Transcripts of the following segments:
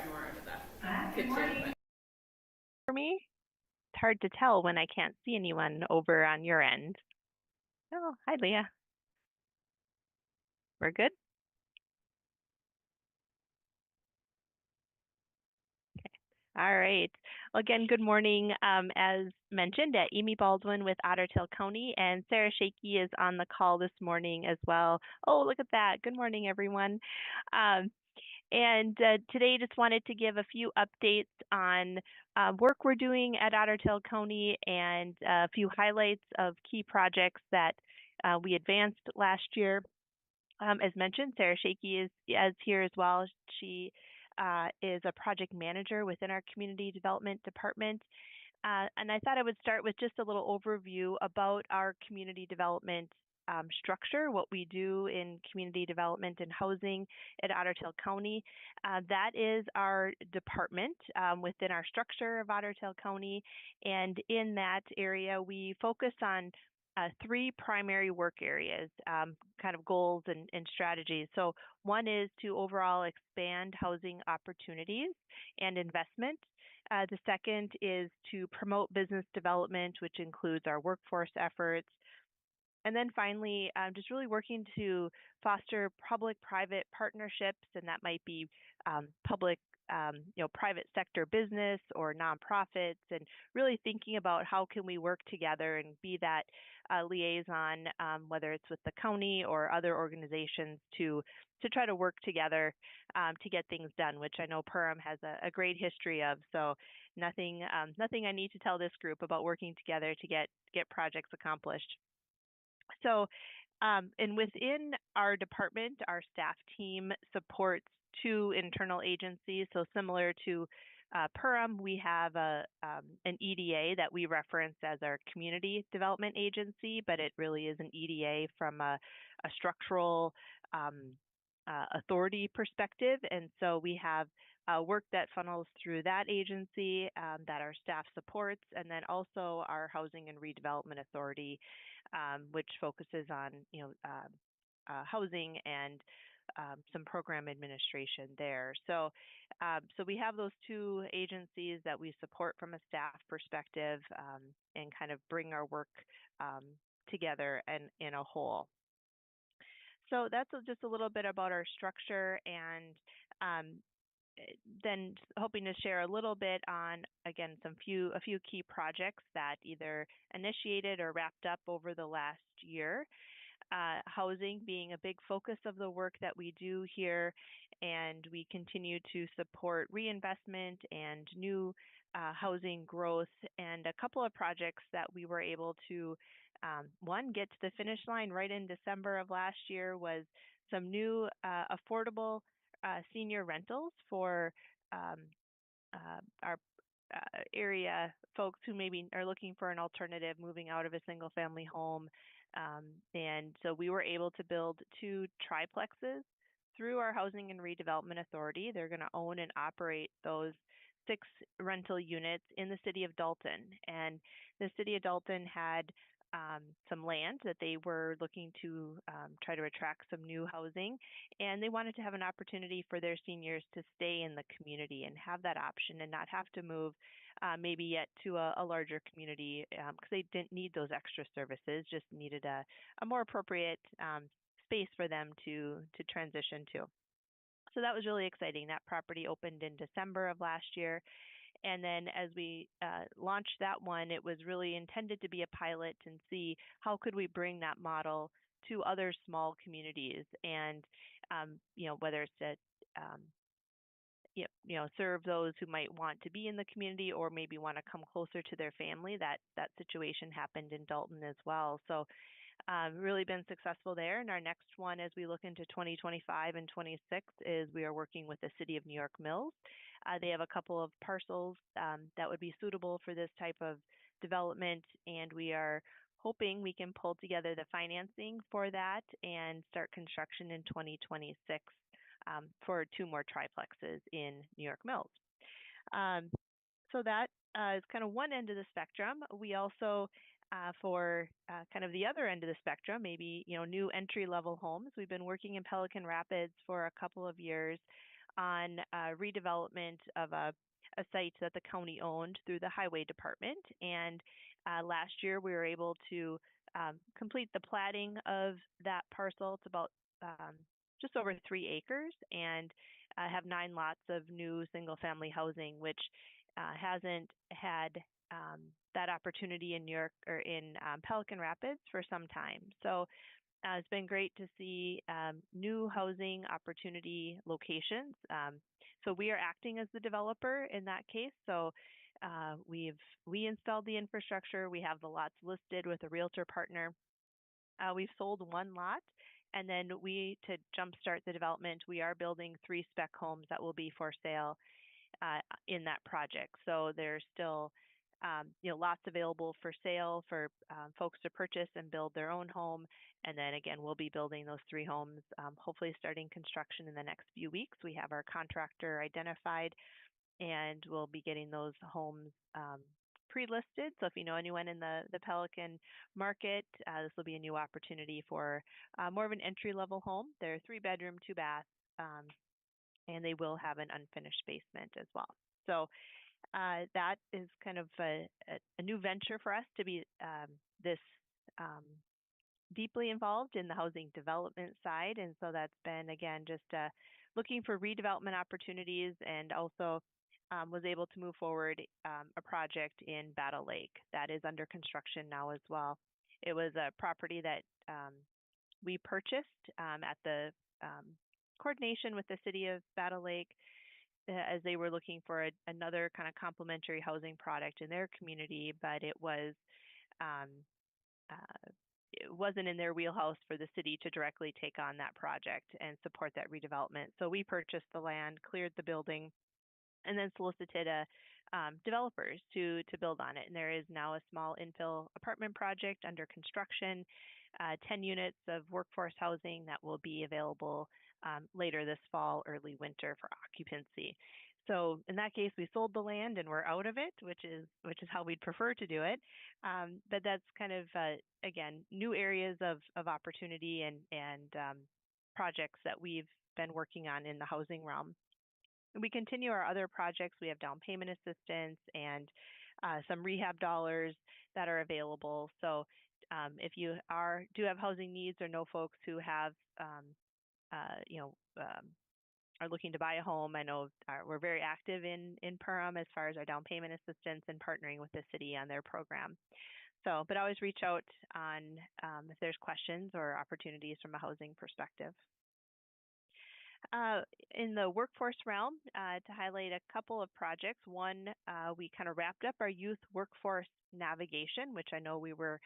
more out of the Good morning. kitchen. For me, it's hard to tell when I can't see anyone over on your end. Oh, hi, Leah. We're good? All right. Well, again, good morning. As mentioned, Amy Baldwin with Otter Tail County, and Sarah Shaky is on the call this morning as well. Oh, look at that. Good morning, everyone. And today, just wanted to give a few updates on work we're doing at Otter Tail County and a few highlights of key projects that we advanced last year. As mentioned, Sarah Shaky is here as well. She is a project manager within our community development department. And I thought I would start with just a little overview about our community development structure, what we do in community development and housing at Otter Tail County. That is our department within our structure of Otter Tail County. And in that area, we focus on three primary work areas, kind of goals and strategies. So one is to overall expand housing opportunities and investment. The second is to promote business development, which includes our workforce efforts. And then finally, just really working to foster public-private partnerships, and that might be public, private sector business or nonprofits, and really thinking about how can we work together and be that liaison, whether it's with the county or other organizations to try to work together to get things done, which I know Perham has a great history of. So nothing I need to tell this group about working together to get projects accomplished. So, and within our department, our staff team supports two internal agencies. So similar to Perham, we have an EDA that we reference as our community development agency, but it really is an EDA from a structural authority perspective. And so we have work that funnels through that agency that our staff supports, and then also our Housing and Redevelopment Authority, which focuses on housing and some program administration there. So we have those two agencies that we support from a staff perspective and kind of bring our work together and in a whole. So that's just a little bit about our structure, and then hoping to share a little bit on, again, a few key projects that either initiated or wrapped up over the last year. Housing being a big focus of the work that we do here, and we continue to support reinvestment and new housing growth. And a couple of projects that we were able to, one, get to the finish line right in December of last year was some new affordable senior rentals for our area folks who maybe are looking for an alternative moving out of a single family home. And so we were able to build two triplexes through our Housing and Redevelopment Authority. They're going to own and operate those 6 rental units in the city of Dalton. And the city of Dalton had some land that they were looking to try to attract some new housing, and they wanted to have an opportunity for their seniors to stay in the community and have that option and not have to move maybe yet to a larger community because they didn't need those extra services, just needed a more appropriate space for them to transition to. So that was really exciting. That property opened in December of last year. And then as we launched that one, it was really intended to be a pilot and see how could we bring that model to other small communities, and whether it's to serve those who might want to be in the community or maybe want to come closer to their family. That situation happened in Dalton as well. So really been successful there. And our next one, as we look into 2025 and 26, is we are working with the City of New York Mills. They have a couple of parcels that would be suitable for this type of development, and we are hoping we can pull together the financing for that and start construction in 2026 for 2 more triplexes in New York Mills. So that is kind of one end of the spectrum. We also for kind of the other end of the spectrum, maybe new entry-level homes. We've been working in Pelican Rapids for a couple of years on redevelopment of a site that the county owned through the highway department. And last year we were able to complete the platting of that parcel. It's about just over 3 acres, and have 9 lots of new single-family housing, which hasn't had that opportunity in New York or in Pelican Rapids for some time. So it's been great to see new housing opportunity locations. So we are acting as the developer in that case. So we installed the infrastructure. We have the lots listed with a realtor partner. We've sold 1 lot, and then to jumpstart the development, we are building 3 spec homes that will be for sale in that project. So there's still lots available for sale for folks to purchase and build their own home. And then again, we'll be building those 3 homes, hopefully starting construction in the next few weeks. We have our contractor identified, and we'll be getting those homes pre-listed. So if you know anyone in the Pelican market, this will be a new opportunity for more of an entry-level home. They're 3-bedroom, 2-bath, and they will have an unfinished basement as well. So that is kind of a new venture for us to be this deeply involved in the housing development side. And so that's been, again, just looking for redevelopment opportunities, and also was able to move forward a project in Battle Lake that is under construction now as well. It was a property that we purchased at the coordination with the city of Battle Lake, as they were looking for another kind of complementary housing product in their community, but it wasn't in their wheelhouse for the city to directly take on that project and support that redevelopment. So we purchased the land, cleared the building, and then solicited developers to build on it. And there is now a small infill apartment project under construction, 10 units of workforce housing that will be available later this fall, early winter for occupancy. So in that case, we sold the land and we're out of it, which is how we'd prefer to do it. But that's kind of again, new areas of opportunity and projects that we've been working on in the housing realm. We continue our other projects. We have down payment assistance and some rehab dollars that are available. So if you do have housing needs or know folks who have are looking to buy a home, I know we're very active in Perham as far as our down payment assistance and partnering with the city on their program. So, but always reach out on if there's questions or opportunities from a housing perspective. In the workforce realm, to highlight a couple of projects. One, we kind of wrapped up our youth workforce navigation, which I know we were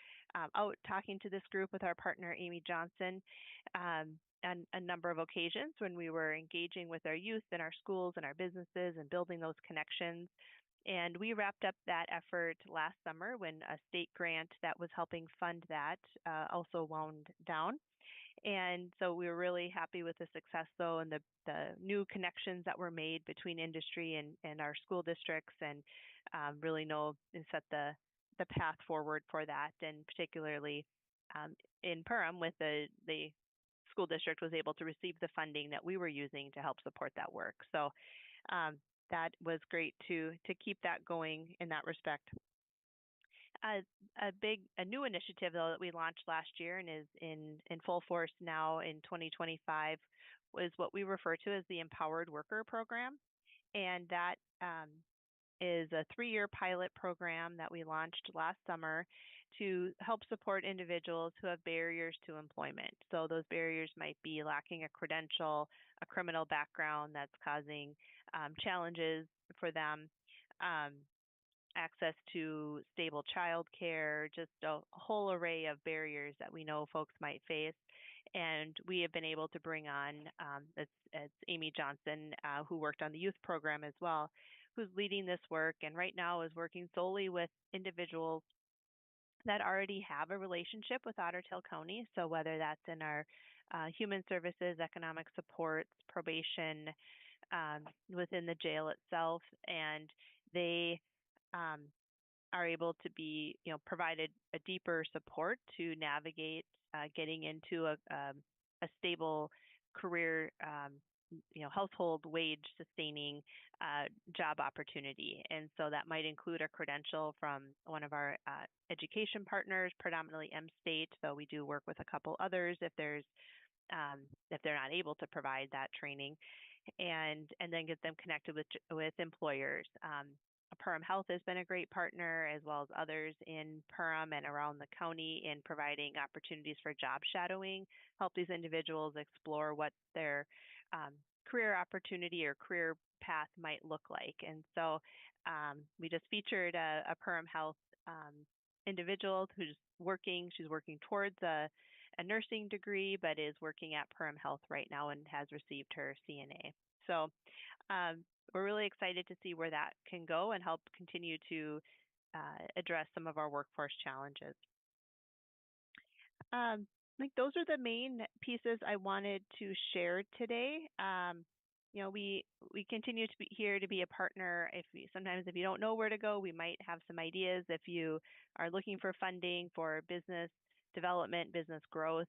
out talking to this group with our partner, Amy Johnson, on a number of occasions when we were engaging with our youth in our schools and our businesses and building those connections. And we wrapped up that effort last summer when a state grant that was helping fund that also wound down. And so we were really happy with the success, though, and the new connections that were made between industry and our school districts, and really set the path forward for that. And particularly in Perham, with the school district was able to receive the funding that we were using to help support that work. So that was great to keep that going in that respect. A new initiative, though, that we launched last year and is in full force now in 2025 was what we refer to as the Empowered Worker Program. And that is a 3-year pilot program that we launched last summer to help support individuals who have barriers to employment. So those barriers might be lacking a credential, a criminal background that's causing challenges for them, access to stable childcare, just a whole array of barriers that we know folks might face. And we have been able to bring on, it's Amy Johnson, who worked on the youth program as well, who's leading this work, and right now is working solely with individuals that already have a relationship with Otter Tail County. So whether that's in our human services, economic supports, probation, within the jail itself, and they are able to be, provided a deeper support to navigate getting into a stable career household wage sustaining job opportunity. And so that might include a credential from one of our education partners, predominantly M-State, though we do work with a couple others if they're not able to provide that training, and then get them connected with employers. Perham Health has been a great partner, as well as others in Perham and around the county, in providing opportunities for job shadowing, help these individuals explore what their career opportunity or career path might look like. And so we just featured a Perham Health individual who's working. She's working towards a nursing degree, but is working at Perham Health right now and has received her CNA. So we're really excited to see where that can go and help continue to address some of our workforce challenges. I think those are the main pieces I wanted to share today. We continue to be here to be a partner. Sometimes if you don't know where to go, we might have some ideas. If you are looking for funding for business development, business growth,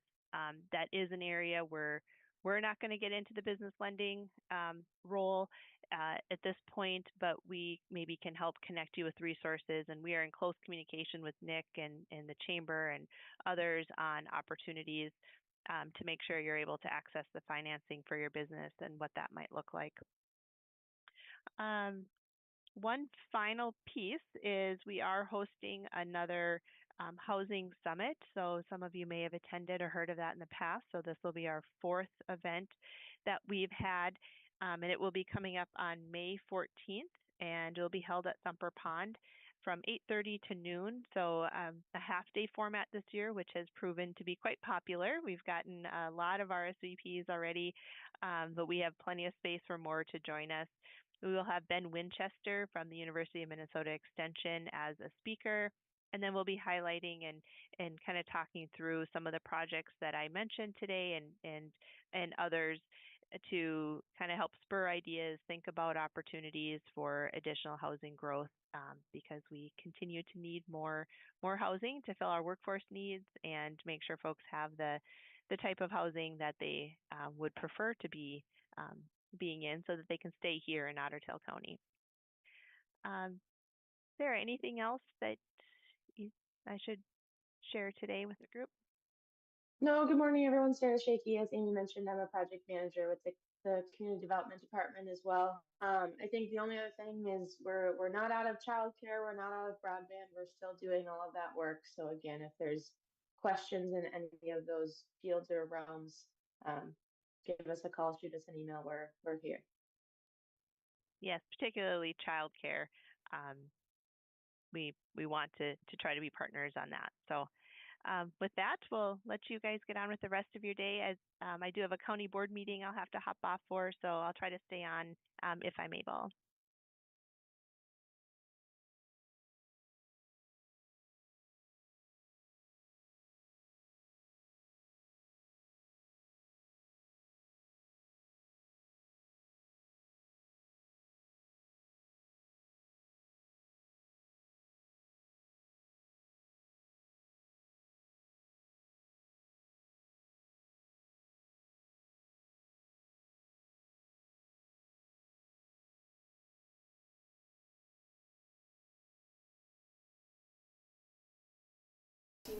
that is an area where we're not going to get into the business lending role at this point, but we maybe can help connect you with resources. And we are in close communication with Nick and the Chamber and others on opportunities to make sure you're able to access the financing for your business and what that might look like. One final piece is we are hosting another housing summit. So some of you may have attended or heard of that in the past. So this will be our 4th event that we've had, and it will be coming up on May 14th, and it will be held at Thumper Pond from 8:30 to noon. So a half-day format this year, which has proven to be quite popular. We've gotten a lot of RSVPs already, but we have plenty of space for more to join us. We will have Ben Winchester from the University of Minnesota Extension as a speaker, and then we'll be highlighting and kind of talking through some of the projects that I mentioned today and others to kind of help spur ideas, think about opportunities for additional housing growth, because we continue to need more housing to fill our workforce needs and make sure folks have the type of housing that they would prefer to be being in, so that they can stay here in Otter Tail County. Sarah, anything else that I should share today with the group? No, good morning, everyone. Sarah Shaky. As Amy mentioned, I'm a project manager with the community development department as well. I think the only other thing is we're not out of childcare, we're not out of broadband, we're still doing all of that work. So again, if there's questions in any of those fields or realms, give us a call, shoot us an email. We're here. Yes, particularly childcare. We want to try to be partners on that. So with that, we'll let you guys get on with the rest of your day. As I do have a county board meeting I'll have to hop off for, so I'll try to stay on if I'm able.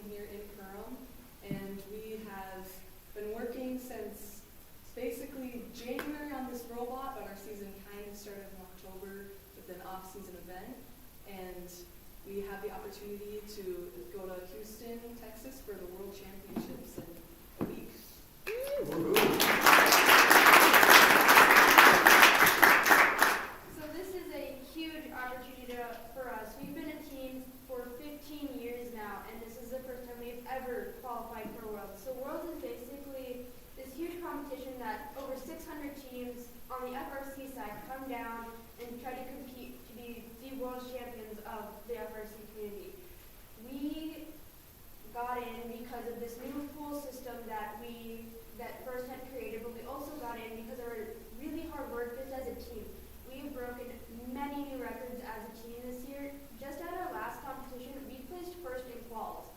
Here in Perham, and we have been working since basically January on this robot, but our season kind of started in October with an off-season event, and we have the opportunity to go to Houston, Texas for the World Championships in a week. So this is a huge opportunity for us. We've been a team for 15 years now, and this is the first time we've ever qualified for Worlds. So Worlds is basically this huge competition that over 600 teams on the FRC side come down and try to compete to be the world champions of the FRC community. We got in because of this new pool system that First had created, but we also got in because of our really hard work just as a team. We've broken many new records as a team this year. Just at our last competition, we placed first in quals.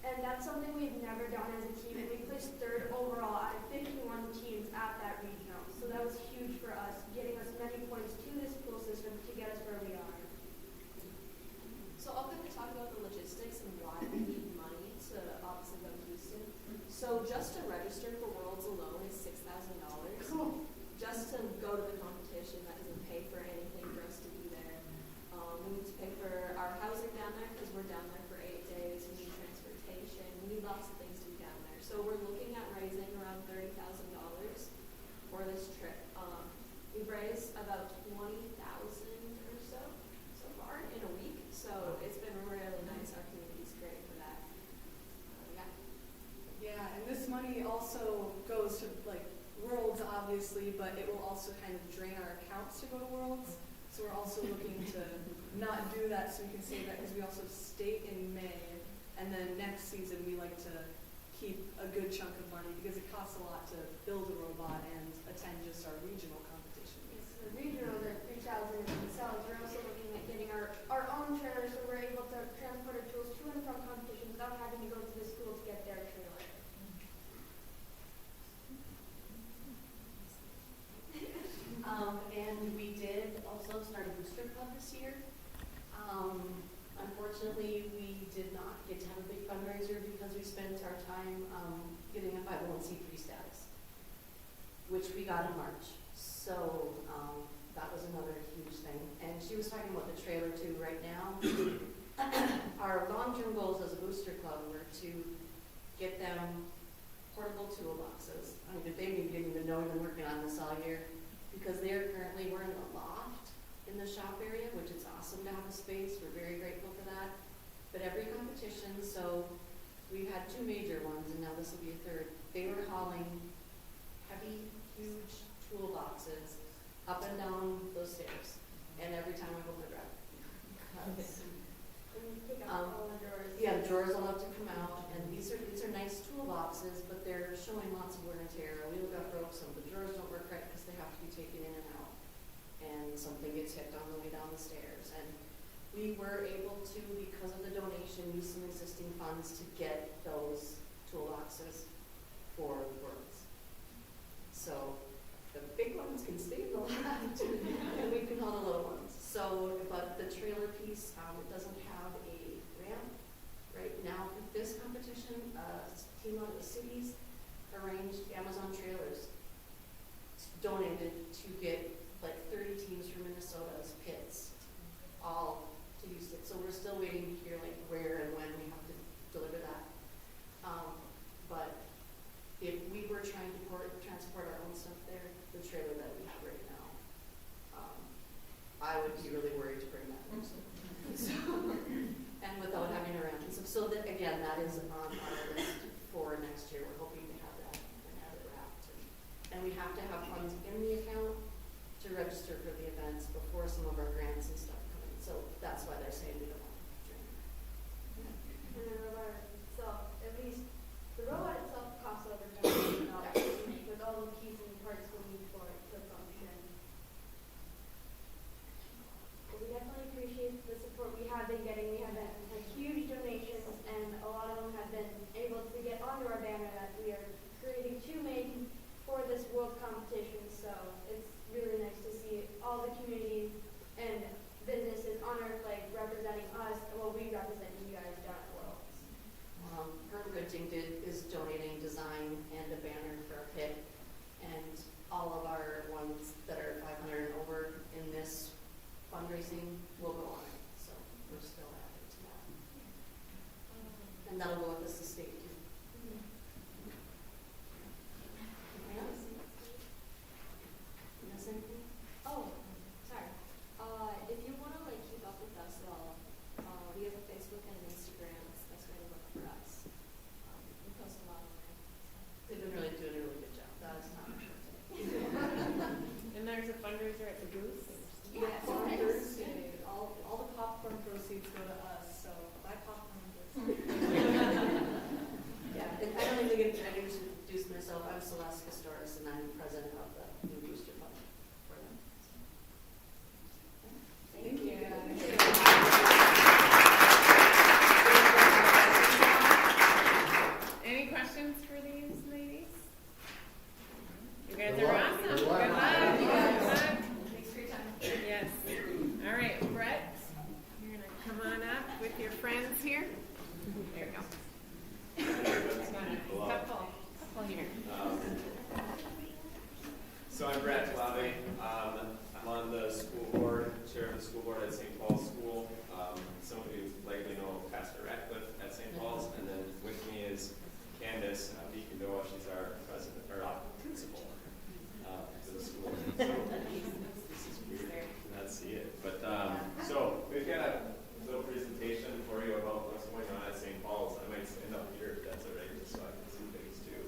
And that's something we've never done as a team, and we placed 3rd overall out of 51 teams at that regional. So that was huge. why we need money to obviously go to Houston. So just to register for Worlds alone is $6,000. Just to go to the competition, that doesn't pay for anything for us to be there. We need to pay for our housing down there because we're down there for 8 days. We need transportation. We need lots of things to be down there. So we're looking at raising around $30,000 for this trip. We've raised about 20,000 or so far in a week. So it's been really nice. Our community's great for that. Yeah, and this money also goes to like Worlds, obviously, but it will also kind of drain our accounts to go to Worlds. So we're also looking to not do that so we can save that because we also state in May, and then next season we like to keep a good chunk of money because it costs a lot to build a robot and attend just our regional competitions. Yes, the regional, the 3,000 themselves, we're also looking at getting our own trailer so we're able to transport our tools to and from competitions without having to go to the school to get their trailer. And we did also start a booster club this year. Unfortunately, we did not get to have a big fundraiser because we spent our time getting a 501c3 status, which we got in March. So that was another huge thing. And she was talking about the trailer too. Right now, our long-term goals as a booster club were to get them portable toolboxes. I mean, they didn't even know we've been working on this all year. Because we're in the loft in the shop area, which is awesome to have a space. We're very grateful for that. But every competition, so we've had 2 major ones, and now this will be a 3rd. They were hauling heavy, huge toolboxes up and down those stairs. And every time I hope they're dry. Yeah, the drawers all have to come out, and these are nice toolboxes, but they're showing lots of wear and tear. A wheel got broke, some of the drawers don't work right because they have to be taken in and out, and something gets hit on the way down the stairs. And we were able to, because of the donation, use some existing funds to get those toolboxes for the Worlds. So the big ones can stay in the loft, and we can haul the little ones. So, but the trailer piece, it doesn't have a ramp. Right now, for this competition, a team out of the cities arranged Amazon trailers donated to get like 30 teams from Minnesota's pits all to Houston. So we're still waiting to hear like where and when we have to deliver that. But if we were trying to transport our own stuff there, the trailer that we have right now, I would be really worried to bring that. So, and without having a ramp and stuff. So that, again, that is on our list for next year. We're hoping to have that and have it wrapped. And we have to have funds in the account to register for the events before some of our grants and stuff come in. So that's why they're saying we don't want to join. And the robot itself, at least the robot itself costs over $10,000 to make with all the pieces and parts we need for it to function. But we definitely appreciate the support we have been getting. We have had huge donations, and a lot of them have been able to get onto our banner that we are creating to make for this world competition. So it's really nice to see all the community and businesses on our flag representing us, and what we represent you guys down at Worlds. Her Printing is donating design and a banner for our pit, and all of our ones that are 500 and over in this fundraising will go on it. So we're still adding to that. And that'll go with us to state too. Anything else? You miss anything? Oh, sorry. If you want to like keep up with us at all, we have a Facebook and an Instagram. That's the best way to look for us. We post a lot on there. They've been really doing a really good job. That is not true. And there's a fundraiser at the booth. Yes, on Thursday. All the popcorn proceeds go to us, so buy popcorn. Yeah, and I don't even get to introduce myself. I'm Celeste Castoris, and I'm president of the New Booster Fund for them. Thank you. Any questions for these ladies? You guys Good are luck. awesome. Good luck. Good luck. Good luck. Good luck. Thanks for your time. Yes. All right, Brett, you're gonna come on up with your friends here. There we go. Couple here. So I'm Brett Tlave. I'm on the school board, chair of the school board at St. Paul's School. Some of you likely know Pastor Ratcliffe at St. Paul's, and then with me is Candace Beacondoa. She's our president or principal for the school. So, this is weird to not see it, but so we've got a little presentation for you about what's going on at St. Paul's. I might stand up here if that's all right, just so I can see things too.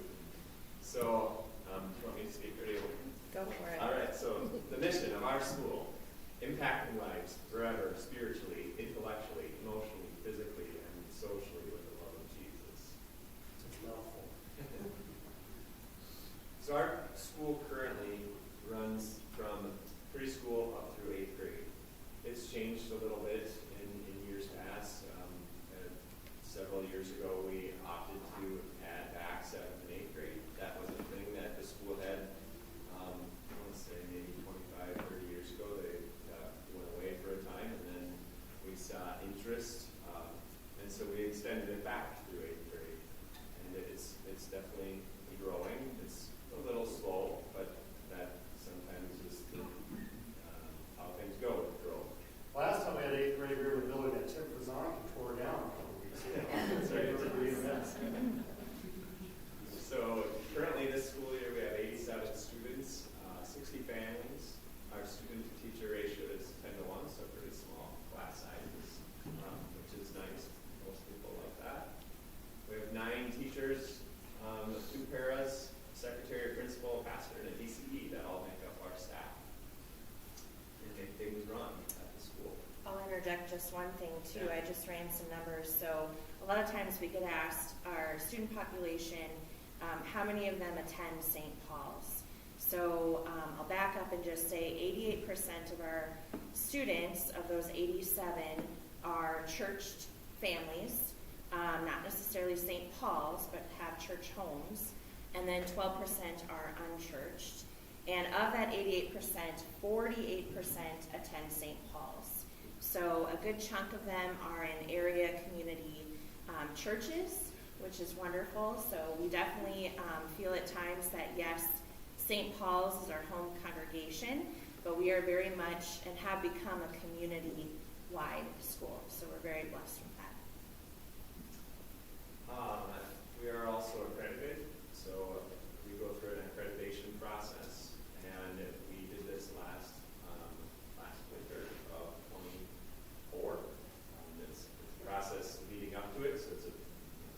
So, do you want me to speak or do you? Go for it. All right, so the mission of our school, impacting lives forever, spiritually, intellectually, emotionally, physically, and socially with the love of Jesus. It's a mouthful. So our school currently runs from preschool up through 8th grade. It's changed a little bit in years past. Several years ago, we opted to add back 7th and 8th grade. That was a thing that the school had. I want to say maybe 25, 30 years ago, they went away for a time, and then we saw interest, and so we extended it back through 8th grade. And it's definitely growing. It's a little slow, but that sometimes is how things go with growth. Last time we had 8th grade, we were building that Tim Fazan tore down a couple weeks ago. That's right. It was a great event. So currently this school year we have 87 students, 60 families. Our student to teacher ratio is 10-1, so pretty small class sizes, which is nice. Most people like that. We have 9 teachers, 2 paras, secretary, principal, pastor, and a DCE that all make up our staff and make things run at the school. I'll interject just one thing too. I just ran some numbers. So a lot of times we get asked our student population, how many of them attend St. Paul's? So I'll back up and just say 88% of our students, of those 87, are churched families, not necessarily St. Paul's, but have church homes. And then 12% are unchurched. And of that 88%, 48% attend St. Paul's. So a good chunk of them are in area community churches, which is wonderful. So we definitely feel at times that yes, St. Paul's is our home congregation, but we are very much and have become a community-wide school. So we're very blessed with that. We are also accredited, so we go through an accreditation process, and we did this last winter of 24. It's a process leading up to it, so it's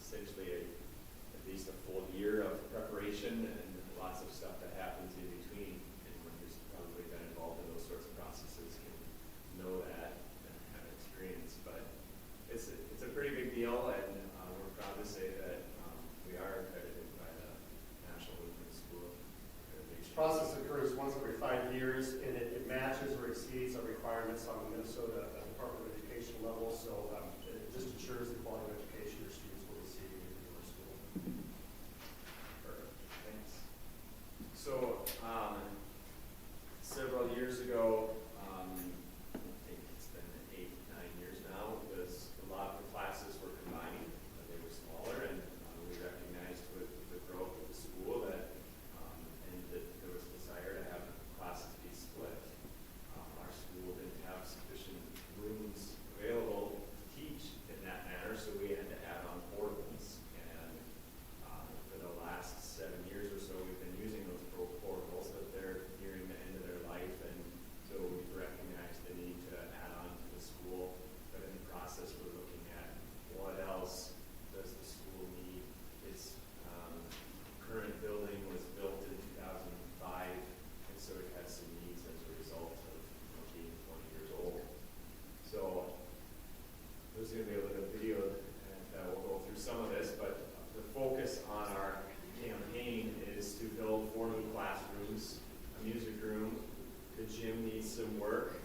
essentially at least a full year of preparation and lots of stuff that happens in between. Anyone who's probably been involved in those sorts of processes can know that and have experience, but it's a pretty big deal, and we're proud to say that we are accredited by the National Lutheran School Accreditation. This process occurs once every 5 years, and it matches or exceeds our requirements on the Minnesota Department of Education level. So it just ensures the quality of education your students will receive in your school. Perfect. Thanks. So several years ago, I think it's been 8, 9 years now, was a lot of the classes were combining. They were smaller, and we recognized with the growth of the school that and that there was a desire to have classes be split. Our school didn't have sufficient rooms available to teach in that manner, so we had to add on portables. And for the last 7 years or so, we've been using those portables, but they're nearing the end of their life, and so we've recognized the need to add on to the school. But in the process, we're looking at what else does the school need. Its current building was built in 2005, and so it has some needs as a result of being 20 years old. So there's going to be a little video, and we'll go through some of this, but the focus on our campaign is to build 4 new classrooms, a music room. The gym needs some work.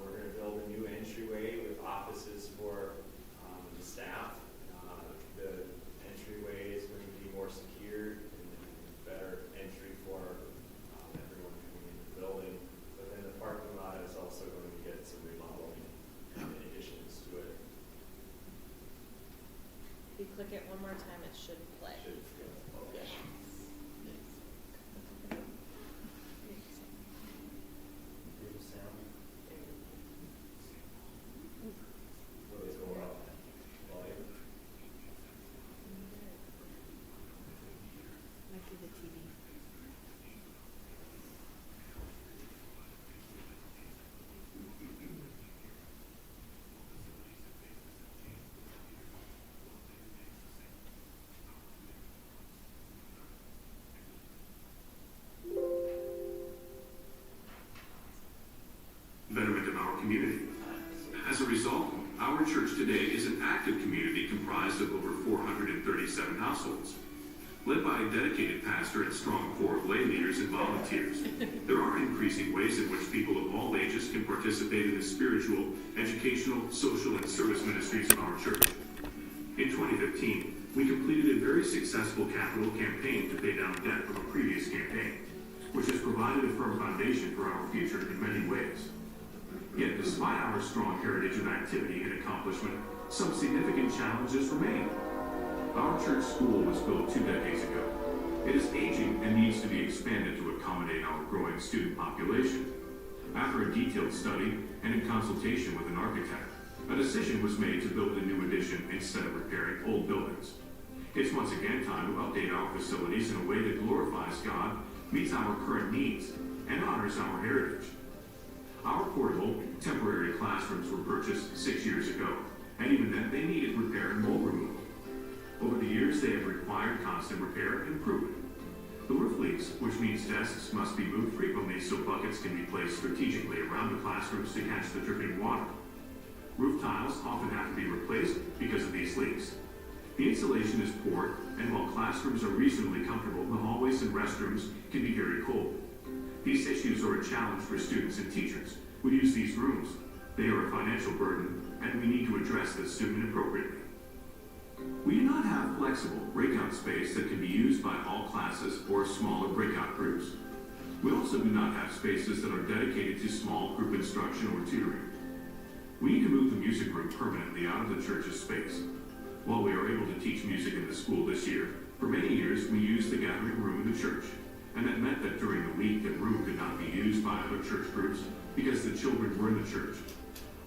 We're going to build a new entryway with offices for the staff. The entryway is going to be more secure and better entry for everyone coming into the building. But then the parking lot is also going to get some remodeling and additions to it. click it one more time, it should play. What is going on? Volume? Might be the TV. Betterment of our community. As a result, our church today is an active community comprised of over 437 households. Led by a dedicated pastor and strong core of lay leaders and volunteers, there are increasing ways in which people of all ages can participate in the spiritual, educational, social, and service ministries of our church. In 2015, we completed a very successful capital campaign to pay down debt from a previous campaign, which has provided a firm foundation for our future in many ways. Yet, despite our strong heritage of activity and accomplishment, some significant challenges remain. Our church school was built 2 decades ago. It is aging and needs to be expanded to accommodate our growing student population. After a detailed study and in consultation with an architect, a decision was made to build a new addition instead of repairing old buildings. It's once again time to update our facilities in a way that glorifies God, meets our current needs, and honors our heritage. Our portable, temporary classrooms were purchased 6 years ago, and even then they needed repair and mold removal. Over the years, they have required constant repair and improvement. The roof leaks, which means desks must be moved frequently so buckets can be placed strategically around the classrooms to catch the dripping water. Roof tiles often have to be replaced because of these leaks. The insulation is poor, and while classrooms are reasonably comfortable, the hallways and restrooms can be very cold. These issues are a challenge for students and teachers who use these rooms. They are a financial burden, and we need to address this soon and appropriately. We do not have flexible breakout space that can be used by all classes or smaller breakout groups. We also do not have spaces that are dedicated to small group instruction or tutoring. We need to move the music room permanently out of the church's space. While we are able to teach music in the school this year, for many years we used the gathering room in the church, and that meant that during the week the room could not be used by other church groups because the children were in the church.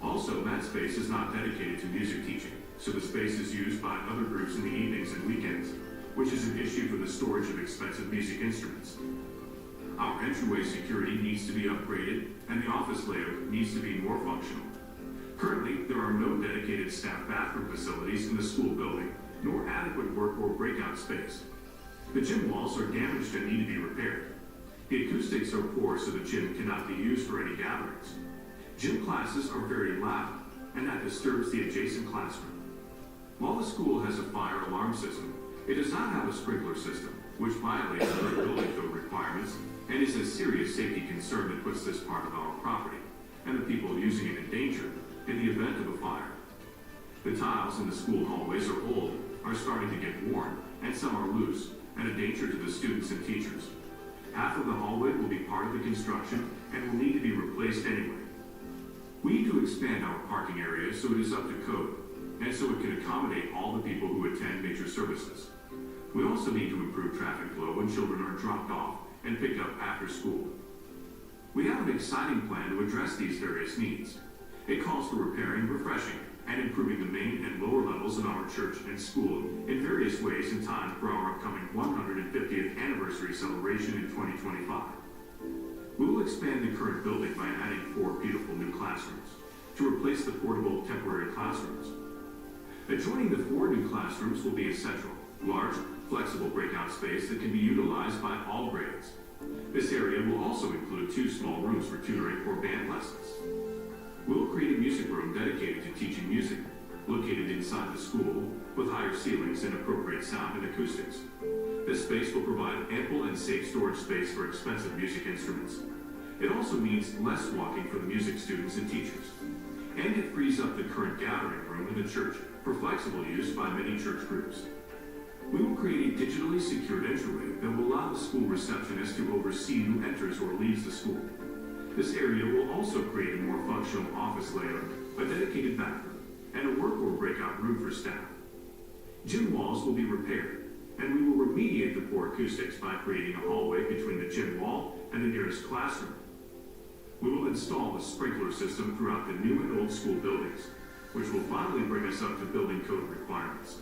Also, that space is not dedicated to music teaching, so the space is used by other groups in the evenings and weekends, which is an issue for the storage of expensive music instruments. Our entryway security needs to be upgraded, and the office layout needs to be more functional. Currently, there are no dedicated staff bathroom facilities in the school building, nor adequate work or breakout space. The gym walls are damaged and need to be repaired. The acoustics are poor, so the gym cannot be used for any gatherings. Gym classes are very loud, and that disturbs the adjacent classroom. While the school has a fire alarm system, it does not have a sprinkler system, which violates current building code requirements and is a serious safety concern that puts this part of our property and the people using it in danger in the event of a fire. The tiles in the school hallways are old, are starting to get worn, and some are loose, and a danger to the students and teachers. Half of the hallway will be part of the construction and will need to be replaced anyway. We need to expand our parking area so it is up to code, and so it can accommodate all the people who attend major services. We also need to improve traffic flow when children are dropped off and picked up after school. We have an exciting plan to address these various needs. It calls for repairing, refreshing, and improving the main and lower levels in our church and school in various ways in time for our upcoming 150th anniversary celebration in 2025. We will expand the current building by adding 4 beautiful new classrooms to replace the portable temporary classrooms. Adjoining the 4 new classrooms will be a central, large, flexible breakout space that can be utilized by all grades. This area will also include 2 small rooms for tutoring or band lessons. We will create a music room dedicated to teaching music, located inside the school, with higher ceilings and appropriate sound and acoustics. This space will provide ample and safe storage space for expensive music instruments. It also means less walking for the music students and teachers. And it frees up the current gathering room in the church for flexible use by many church groups. We will create a digitally secured entryway that will allow the school receptionist to oversee who enters or leaves the school. This area will also create a more functional office layout, a dedicated bathroom, and a work or breakout room for staff. Gym walls walls will be repaired, and we will remediate the poor acoustics by creating a hallway between the gym wall and the nearest classroom. We will install a sprinkler system throughout the new and old school buildings, which will finally bring us up to building code requirements.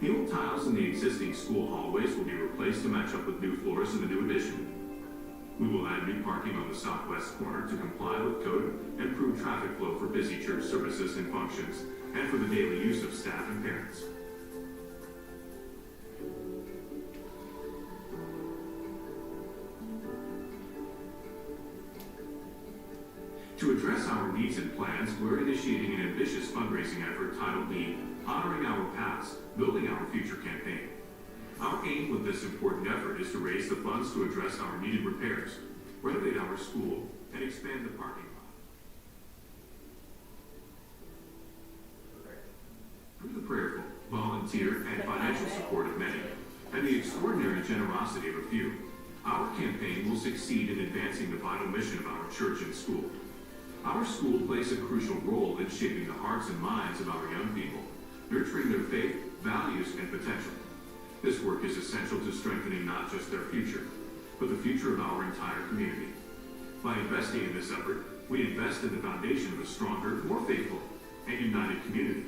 The old tiles in the existing school hallways will be replaced to match up with new floors in the new addition. We will add new parking on the southwest corner to comply with code and improve traffic flow for busy church services and functions, and for the daily use of staff and parents. To address our needs and plans, we're initiating an ambitious fundraising effort titled the Honoring Our Past, Building Our Future campaign. Our aim with this important effort is to raise the funds to address our needed repairs, renovate our school, and expand the parking lot. Through the prayerful, volunteer, and financial support of many, and the extraordinary generosity of a few, our campaign will succeed in advancing the vital mission of our church and school. Our school plays a crucial role in shaping the hearts and minds of our young people, nurturing their faith, values, and potential. This work is essential to strengthening not just their future, but the future of our entire community. By investing in this effort, we invest in the foundation of a stronger, more faithful, and united community.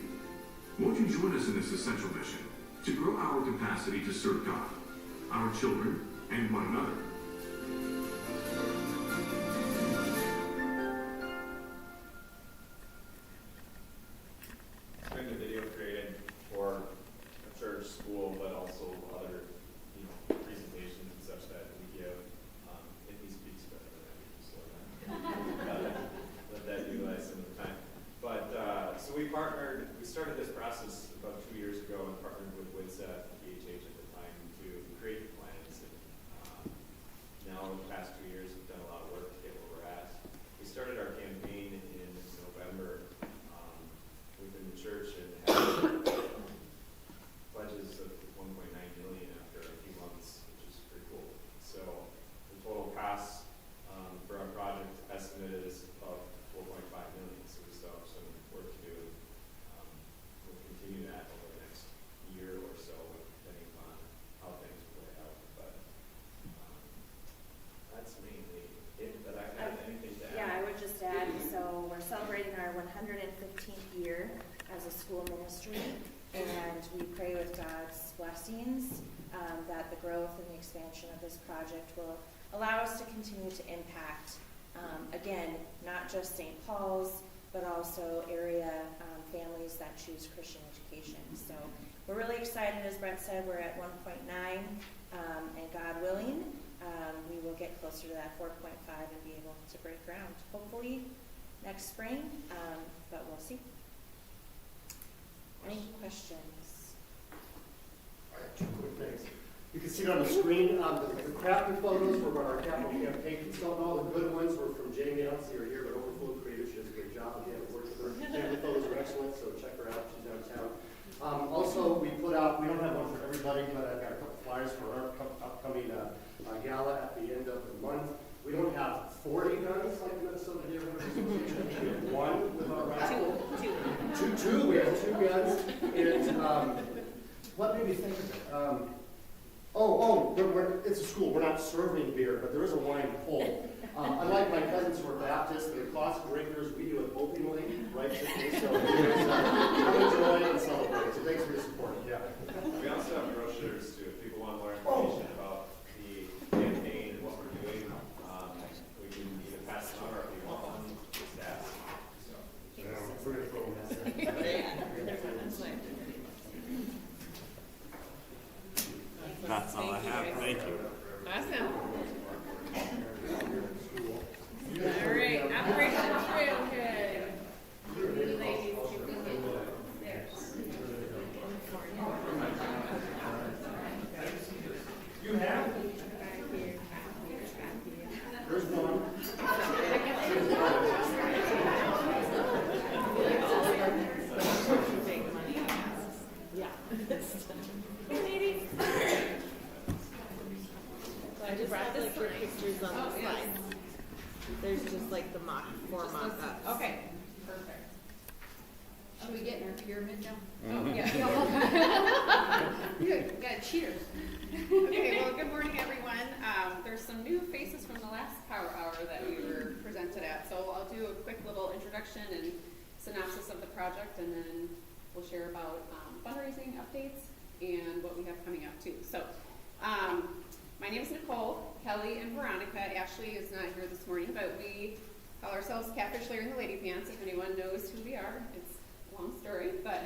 Won't you join us in this essential mission to grow our capacity to serve God, our children, and one another? Been a video created for a church, school, but also other, presentations and such that we give. If he speaks better than I do, so let that utilize some of the time. But so we started this process about 2 years ago and partnered with WITSEF, DHH at the time, to create the plans. And now in the past 2 years, we've done a lot of work to get where we're at. We started our campaign in November within the church and had pledges of 1.9 million after a few months, which is pretty cool. So the total cost for our project estimate is about 4.5 million. So we still have some work to do. We'll continue that over the next year or so, depending on how things play out. But that's mainly it. But I have anything to add. Yeah, I would just add, so we're celebrating our 115th year as a school ministry, and we pray with God's blessings that the growth and the expansion of this project will allow us to continue to impact, again, not just St. Paul's, but also area families that choose Christian education. So we're really excited. As Brett said, we're at 1.9, and God willing, we will get closer to that 4.5 and be able to break ground, hopefully next spring, but we'll see. Any questions? All right, 2 quick things. You can see it on the screen. The crafted photos were about our capital campaign consultant. All the good ones were from Jamie. I don't see her here, but Overflow Creative, she does a great job. Again, I've worked with her. Family photos are excellent, so check her out. She's downtown. Also, we put out, we don't have one for everybody, but I've got a couple flyers for our upcoming gala at the end of the month. We don't have 40 guns like the Minnesota Deerhunter Association. We have one with our raffle. Two. We have 2 guns. And what made me think of it? It's a school. We're not serving beer, but there is a wine pull. Unlike my cousins who are Baptists, they're classic drinkers. We do it openly, right? So come enjoy and celebrate. So thanks for your support. Yeah. We also have brochures too. If people want more information about the campaign and what we're doing, we can either pass them out or if you want one, just ask. So. We're going to throw them out there. That's all I have. Thank you. Awesome. All right, Operation Trailhead. You ladies, you can get there. You have? There's one. I just brought this your pictures on the slides. There's just like the mock, 4 mock-ups. Okay, perfect. Should we get in our pyramid now? Mhm. Oh, yeah. Good, got cheers. Okay, well, good morning, everyone. There's some new faces from the last Power Hour that we were presented at, so I'll do a quick little introduction and synopsis of the project, and then we'll share about fundraising updates and what we have coming up too. So, my name is Nicole. Kelly and Veronica. Ashley is not here this morning, but we call ourselves Catfish Larry and the Lady Pants. If anyone knows who we are, it's a long story, but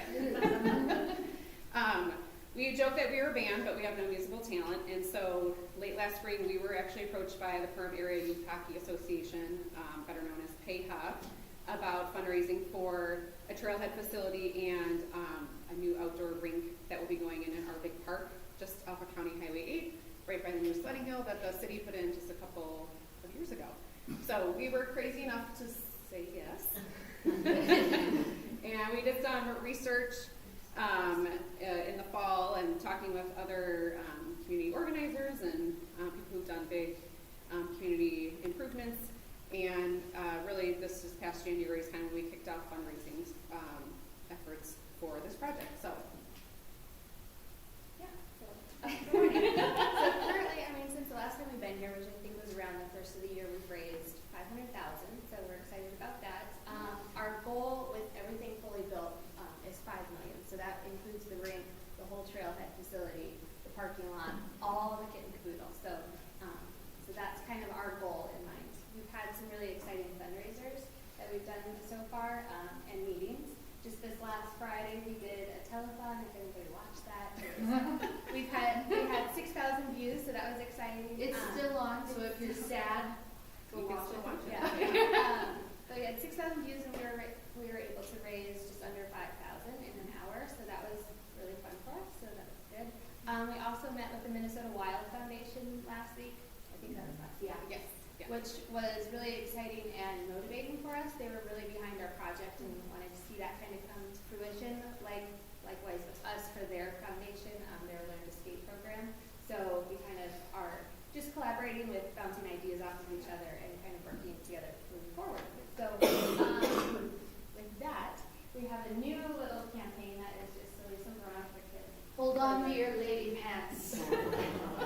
we joke that we are a band, but we have no musical talent. And so late last spring, we were actually approached by the Perham Area Youth Hockey Association, better known as PAYHA, about fundraising for a trailhead facility and a new outdoor rink that will be going in our big park just off of County Highway 8, right by the new sledding hill that the city put in just a couple of years ago. So we were crazy enough to say yes. And we did some research in the fall and talking with other community organizers and people who've done big community improvements. And really this past January is kind of when we kicked off fundraising efforts for this project. So, Yeah. So currently, I mean, since the last time we've been here, which I think was around the first of the year, we've raised $500,000. So we're excited about that. Our goal with everything fully built is $5 million. So that includes the rink, the whole trailhead facility, the parking lot, all of the kit and caboodle. So that's kind of our goal in mind. We've had some really exciting fundraisers that we've done so far and meetings. Just this last Friday, we did a telethon. If anybody watched that, we had 6,000 views, so that was exciting. It's still on, so if you're sad, go you can watch still it. watch it. Yeah. So we had 6,000 views, and we were able to raise just under 5,000 in an hour. So that was really fun for us. So that was good. We also met with the Minnesota Wild Foundation last week. I think that was last week. Yeah. yes. Yeah. Which was really exciting and motivating for us. They were really behind our project and wanted to see that kind of come to fruition. Likewise with us for their foundation, their Learn to Skate program. So we kind of are just collaborating with bouncing ideas off of each other and kind of working together moving forward. So with that, we have a new little campaign that is just silly some run for kids. Hold on to your lady pants.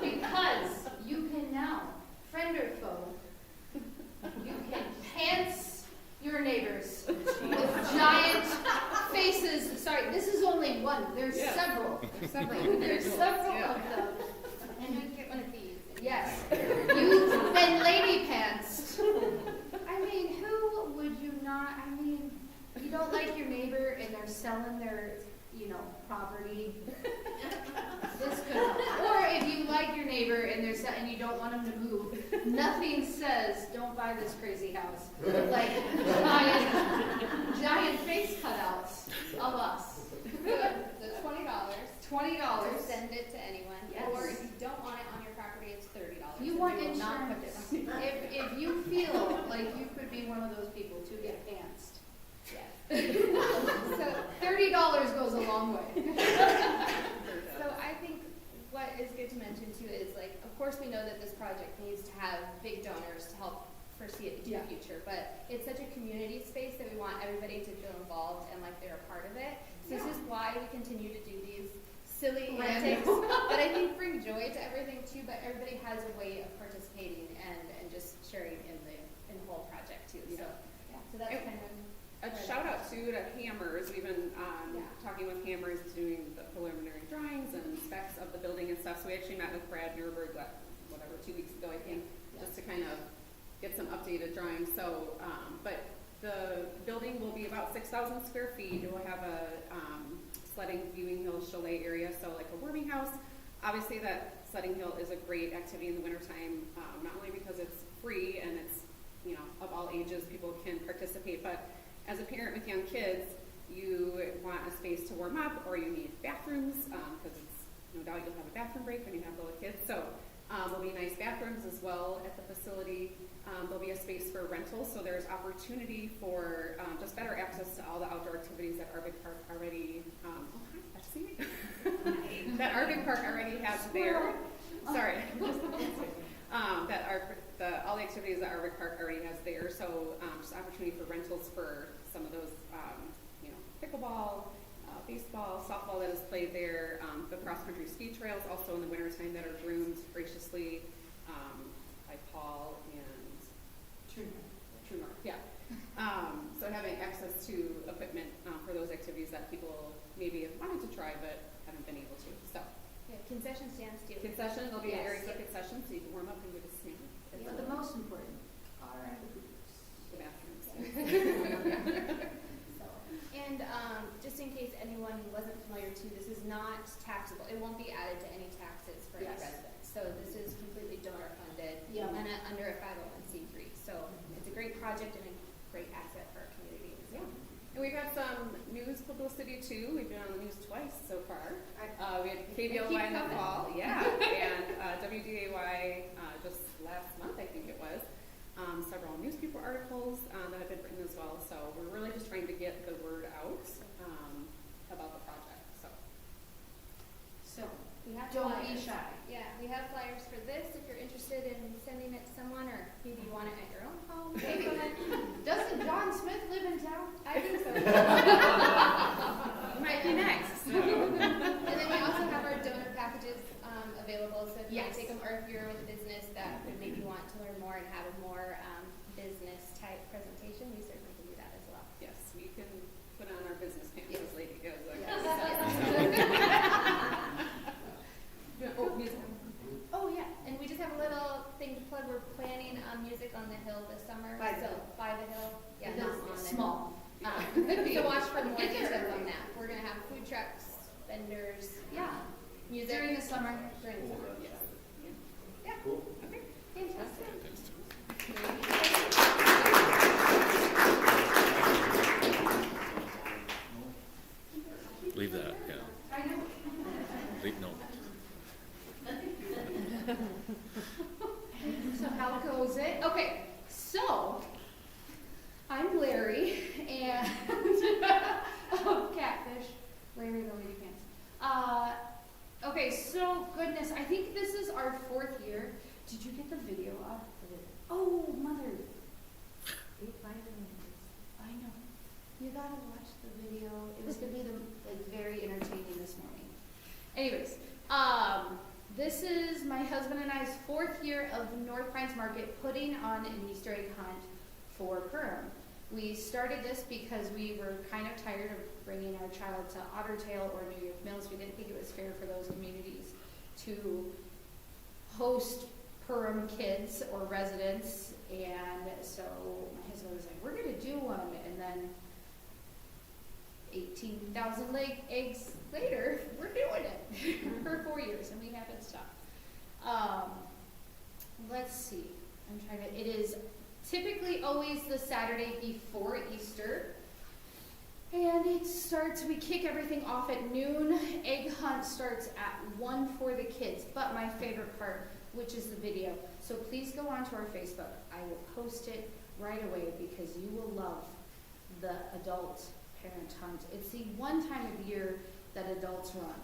Because you can now, friend or foe, you can pants your neighbors with giant faces. Sorry, this is only one. There's Yeah. several. There's several Yeah. of them. And you can get one of these. Yes. You've been lady pantsed. I mean, who would you not? I mean, you don't like your neighbor and they're selling their, property. This could help. Or if you like your neighbor and and you don't want them to move, nothing says don't buy this crazy house. Like giant face cutouts of us. So $20. $20. To send it to anyone. Yes. Or if you don't want it on your property, it's $30. You and want we will not put it insurance. on. If you feel like you could be one of those people to get pantsed, Yes. so $30 goes a long way. So I think what is good to mention too is of course we know that this project needs to have big donors to help foresee it into the future, but it's such a community space that we want everybody to feel involved and like they're a part of it. So this is why we continue to do these silly antics that I think bring joy to everything too, but everybody has a way of participating and just sharing in the whole project too. So so that's kind of A shout out to Hammers. We've been talking with Hammers, doing the preliminary drawings and specs of the building and stuff. So we actually met with Brad Nuremberg, 2 weeks ago, I think, just to kind of get some updated drawings. So, but the building will be about 6,000 square feet. It will have a sledding viewing hill chalet area, so like a warming house. Obviously, that sledding hill is a great activity in the wintertime, not only because it's free and it's of all ages, people can participate, but as a parent with young kids, you want a space to warm up, or you need bathrooms, because it's no doubt you'll have a bathroom break when you have little kids. So there'll be nice bathrooms as well at the facility. There'll be a space for rentals, so there's opportunity for just better access to all the outdoor activities that Arvig Park already, that Arvig Park already has there. Sorry. All the activities that Arvig Park already has there. So just opportunity for rentals for some of those, pickleball, baseball, softball that is played there, the cross-country ski trails also in the wintertime that are groomed graciously by Paul and True North, yeah. So having access to equipment for those activities that people maybe have wanted to try but haven't been able to. So Yeah, concession stands too. concession, there'll be an area for Yes. concession so you can warm up and get a snack. But the most important are The bathrooms. And just in case anyone wasn't familiar too, this is not taxable. It won't be added to any taxes for any Yes. residents. So this is completely donor funded Yeah. and under a 501c3. So it's a great project and a great asset for our community. Yeah. And we've had some news publicity too. We've been on the news twice so far. We had KBLY in the coming. fall, yeah, and WDAY just last month, I think it was. Several newspaper articles that have been written as well. So we're really just trying to get the word out about the project. So We have don't flyers. be shy. Yeah, we have flyers for this if you're interested in sending it to someone, or maybe you want it at your own home. Okay, go ahead. Doesn't John Smith live in town? I think so. Might be next. And then we also have our donor packages available. So if you want Yes. to take them, or if you're with a business that would maybe want to learn more and have a more business type presentation, we certainly can do that as well. Yes, we can put on our business pants as lady goes. Oh, music. Oh yeah, and we just have a little thing to plug. We're planning music on the hill this summer. By the so hill. by the hill. Yeah, It not is on the small. hill. So watch for more details on that. We're gonna have food trucks, vendors, Yeah. music During the summer. During the summer. Yes. Yeah. Cool. Okay. Fantastic. Leave that, yeah. I know. Leave, no. So how goes it? Okay, so I'm Larry and oh, Catfish, Larry the Lady Pants. Okay, so goodness, I think this is our 4th year. Did you get the video up? Oh, mother. I know. You gotta watch the video. It was gonna be very entertaining this morning. Anyways, this is my husband and I's 4th year of North Pines Market putting on an Easter egg hunt for Purim. We started this because we were kind of tired of bringing our child to Otter Tail or New York Mills. We didn't think it was fair for those communities to host Purim kids or residents, and so my husband was like, we're going to do one, and then 18,000 eggs later, we're doing it for 4 years, and we haven't stopped. Let's see. It is typically always the Saturday before Easter, and we kick everything off at noon. Egg hunt starts at 1 for the kids, but my favorite part, which is the video. So please go onto our Facebook. I will post it right away because you will love the adult parent hunt. It's the one time of year that adults run.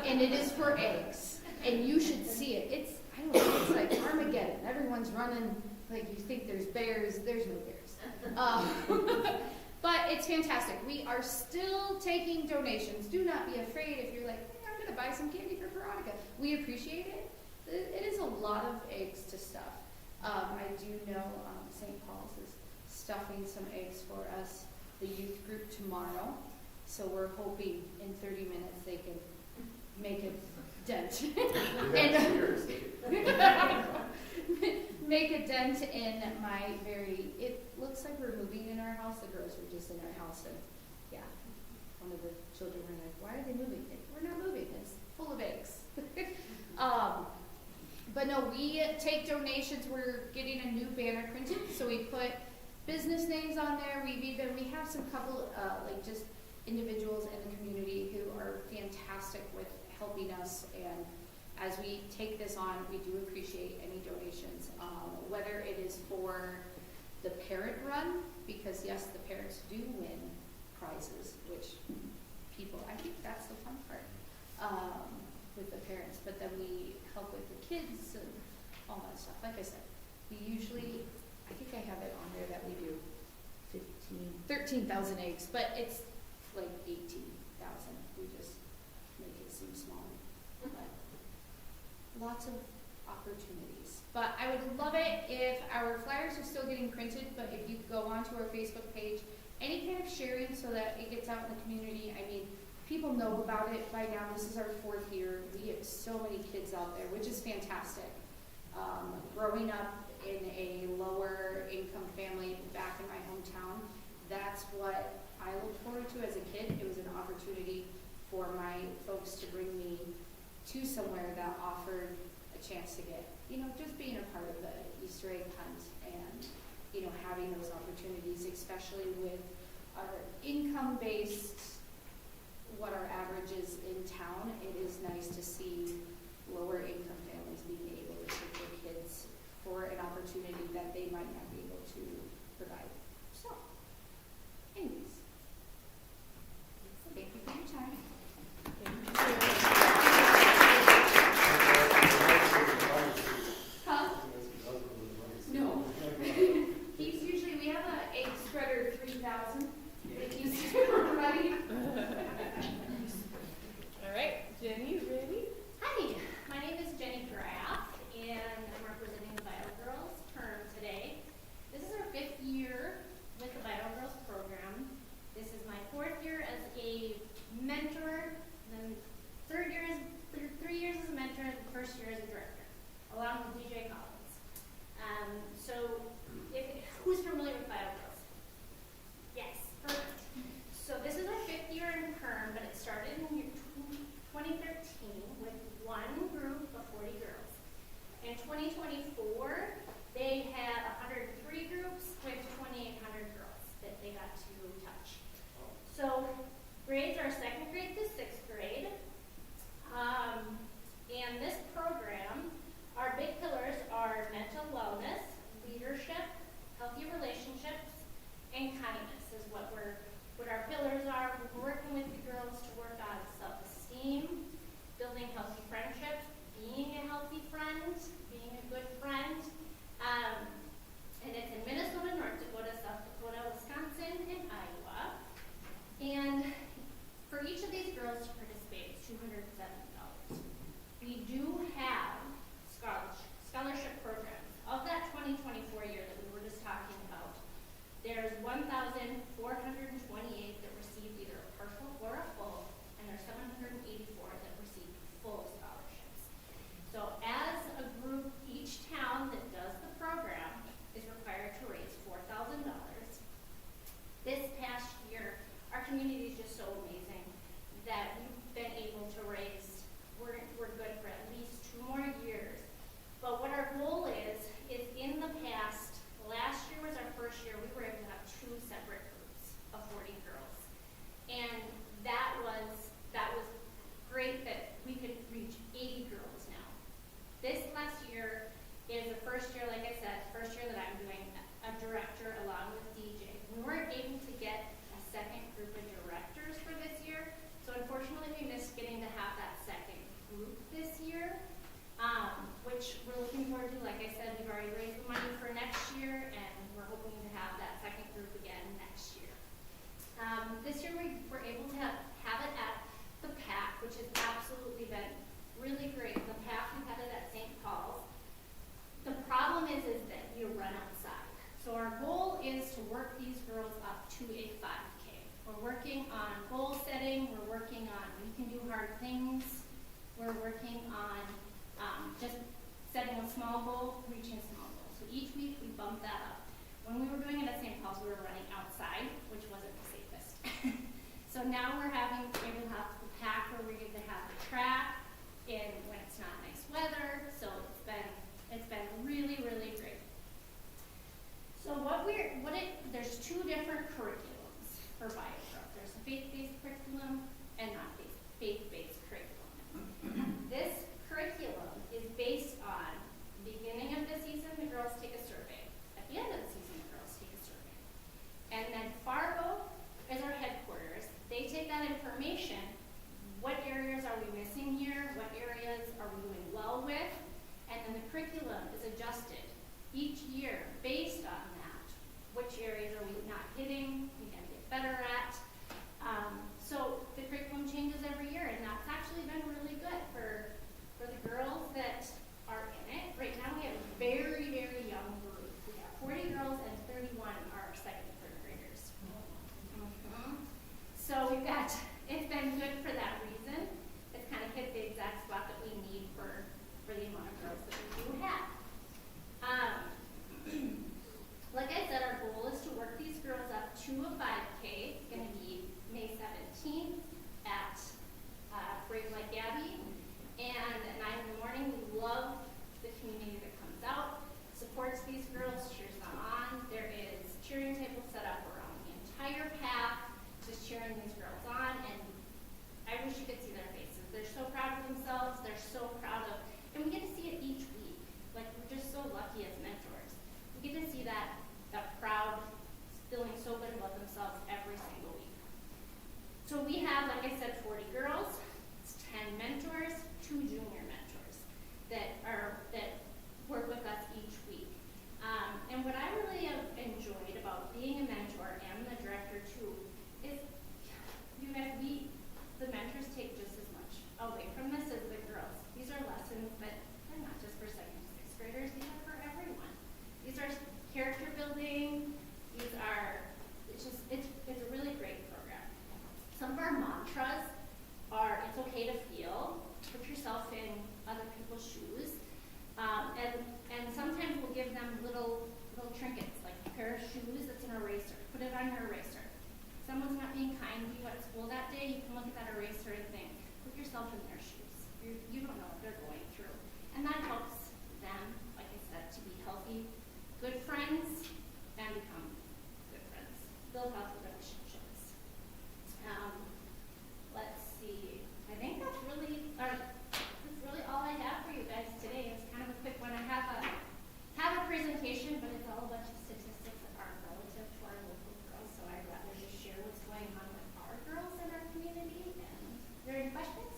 And it is for eggs. And you should see it. I don't know, it's like Armageddon. Everyone's running like you think there's bears. There's no bears. But it's fantastic. We are still taking donations. Do not be afraid if you're like, I'm going to buy some candy for Veronica. We appreciate it. It is a lot of eggs to stuff. I do know St. Paul's is stuffing some eggs for us, the youth group, tomorrow. So we're hoping in 30 minutes they can make a dent. Make a dent in it looks like we're moving in our house. The girls were just in our house, and yeah, one of the children were like, why are they moving? We're not moving, it's full of eggs. But no, we take donations. We're getting a new banner printed, so we put business names on there. We have some couple just individuals in the community who are fantastic with helping us, and as we take this on, we do appreciate any donations, whether it is for the parent run, because yes, the parents do win prizes, which I think that's the fun part with the parents, but then we help with the kids and all that stuff. Like I said, we usually, I think I have it on there that we do 13,000 eggs, but it's like 18 lots of opportunities. But I would love it if our flyers are still getting printed, but if you go onto our Facebook page, any kind of sharing so that it gets out in the community. I mean, people know about it by now. This is our 4th year. We have so many kids out there, which is fantastic. Growing up in a lower income family back in my hometown, that's what I looked forward to as a kid. It was an opportunity for my folks to bring me to somewhere that offered a chance to get, just being a part of the Easter egg hunt and, having those opportunities, especially with our income-based, what our average is in town. It is nice to see lower income families being able to take their kids for an opportunity that they might not be able to provide. So, anyways, thank you for your time. Huh? No. He's usually, we have a egg spreader 3000 that he's running. All right, Jenny, ready? Hi, my name is Jenny Graff, and I'm representing the Vital Girls term today. This is our 5th year with the Vital Girls program. This is my 4th year as a mentor, then 3 years as a mentor, and the 1st year as a director, along with DJ Collins. So, who's familiar with Vital Girls? Yes, perfect. So this is our 5th year in Perm, but it started in year 2013 with one group of 40 girls. In 2024, they had 103 groups with 2,800 girls that they got to touch. So grades are 2nd grade to 6th grade. And this program, our big pillars are mental wellness, leadership, healthy relationships, and kindness is what our pillars are. We're working with the girls to work on self-esteem, building healthy friendships, being a healthy friend, being a good friend. And it's in Minnesota, North Dakota, South Dakota, Wisconsin, and Iowa. And for each of these girls to participate, it's $207. We do have scholarship programs. Of that 2024 year that we were just talking about, there's 1,428 that received either a partial or a full, and there's 784 that received full scholarships. So as a group, each town that does the program is required to raise $4,000. This past year, our community is just so amazing that we've been able to raise, we're good for at least 2 more years. But what our goal is in the past, last year was our 1st year, we were able to have 2 separate groups of 40 girls. And that was great that we could reach 80 girls now. This last year is the 1st year, like I said, 1st year that I'm doing a director along with DJ. We weren't able to get a 2nd group of directors for this year, so unfortunately we missed getting to have that 2nd group this year. Which we're looking forward to. Like I said, we've already raised the money for next year, and we're hoping to have that 2nd group again next year. This year we were able to have it at the PAC, which has absolutely been really great. The PAC, we had it at St. Paul's. The problem is that you run outside. So our goal is to work these girls up to a 5K. We're working on goal setting. We're working on we can do hard things. We're working on just setting a small goal, reaching a small goal. So each week we bump that up. When we were doing it at St. Paul's, we were running outside, which wasn't the safest. So now we're able to have the PAC where we get to have the track when it's not nice weather. So it's been really, really great. So there's 2 different curriculums for Vital Girls. There's a faith-based curriculum and not faith-based curriculum. This curriculum is based on the beginning of the season, the girls take a survey. At the end of the season, the girls take a survey. And then Fargo is our headquarters. They take that information. What areas are we missing here? What areas are we doing well with? And then the curriculum is adjusted each year based on that. Which areas are we not hitting? We got to get better at. So the curriculum changes every year, and that's actually been really good for the girls that okay to feel. Put yourself in other people's shoes. And sometimes we'll give them little trinkets, like a pair of shoes that's an eraser. Put it on your eraser. If someone's not being kind to you at school that day, you can look at that eraser and think, put yourself in their shoes. You don't know what they're going through. And that helps them, like I said, to be healthy, good friends, and become good friends. Build healthy relationships. Let's see. I think that's really all I have for you guys today. It's kind of a quick one. I have a presentation, but it's all a bunch of statistics that aren't relative to our local girls, so I'd rather just share what's going on with our girls in our community. And are there any questions?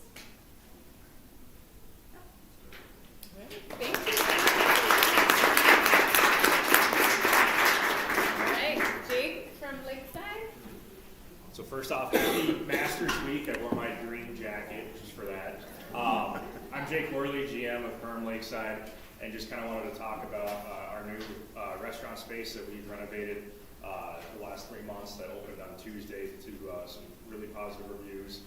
No? Thank you. All right, Jake from Lakeside. So first off, happy Masters Week. I wore my green jacket just for that. I'm Jake Worley, GM of Perm Lakeside, and just kind of wanted to talk about our new restaurant space that we've renovated the last 3 months that opened on Tuesday to some really positive reviews.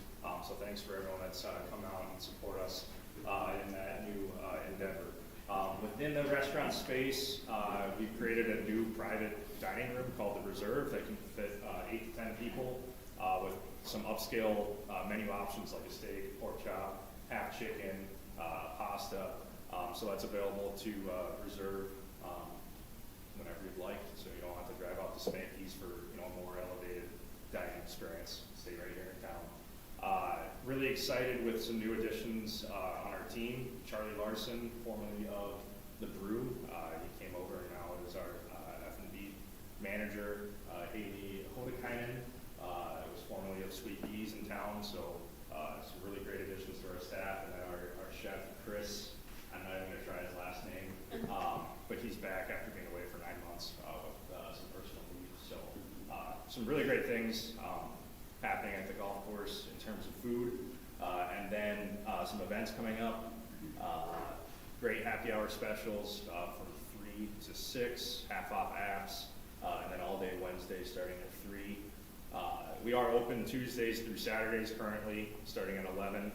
So thanks for everyone that's come out and support us in that new endeavor. Within the restaurant space, we've created a new private dining room called The Reserve that can fit 8 to 10 people with some upscale menu options like a steak, pork chop, half chicken, pasta. So that's available to reserve whenever you'd like, so you don't have to drive out to Spanky's for a more elevated dining experience. Stay right here in town. Really excited with some new additions on our team. Charlie Larson, formerly of The Brew, he came over and now is our F&B manager. Haley Hodekainen was formerly of Sweet Bees in town, so some really great additions to our staff. And then our chef, Chris, I'm not even going to try his last name, but he's back after being away for 9 months with some personal leave. So some really great things happening at the golf course in terms of food. And then some events coming up. Great happy hour specials from 3 to 6, half off apps, and then all day Wednesday starting at 3. We are open Tuesdays through Saturdays currently, starting at 11.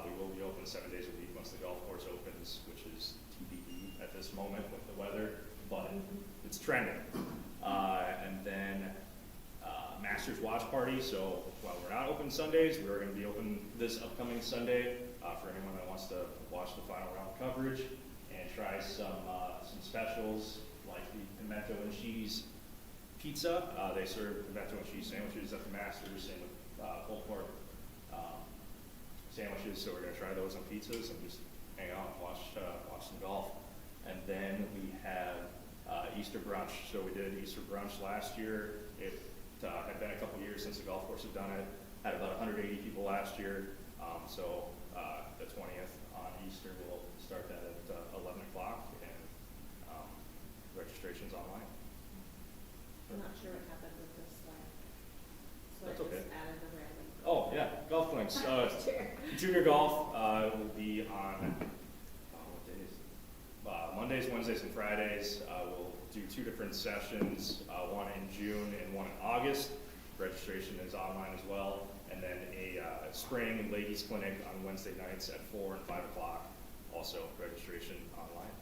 We will be open 7 days a week once the golf course opens, which is TBD at this moment with the weather, but it's trending. And then Masters Watch Party. So while we're not open Sundays, we're going to be open this upcoming Sunday for anyone that wants to watch the final round coverage and try some specials like the pimento and cheese pizza. They serve pimento and cheese sandwiches at the Masters, same with pulled pork sandwiches. So we're going to try those on pizzas and just hang out and watch some golf. And then we have Easter brunch. So we did Easter brunch last year. It had been a couple years since the golf course had done it. Had about 180 people last year. So the 20th on Easter, we'll start that at 11 o'clock, and registration's online. I'm not sure what happened with this slide. So That's I just okay. added the random. Oh yeah, golf clinics. Junior golf will be on what days? Mondays, Wednesdays, and Fridays. We'll do 2 different sessions, one in June and one in August. Registration is online as well. And then a spring and ladies clinic on Wednesday nights at 4 and 5 o'clock. Also registration online.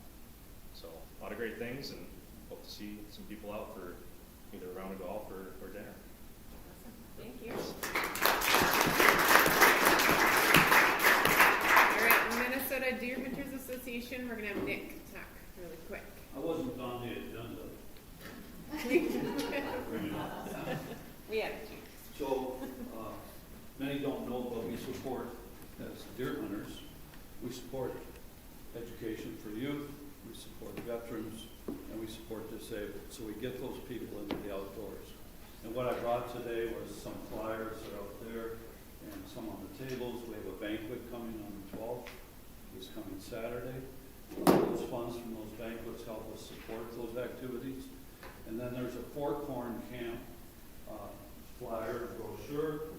So a lot of great things, and hope to see some people out for either a round of golf or dinner. Thank you. All right, Minnesota Deer Hunters Association, we're going to have Nick talk really quick. I wasn't on the agenda. We have to. So, many don't know, but we support, as deer hunters, we support education for youth, we support veterans, and we support disabled. So we get those people into the outdoors. And what I brought today was some flyers that are out there and some on the tables. We have a banquet coming on the 12th, this coming Saturday. Those funds from those banquets help us support those activities. And then there's a Fork Horn Camp flyer brochure.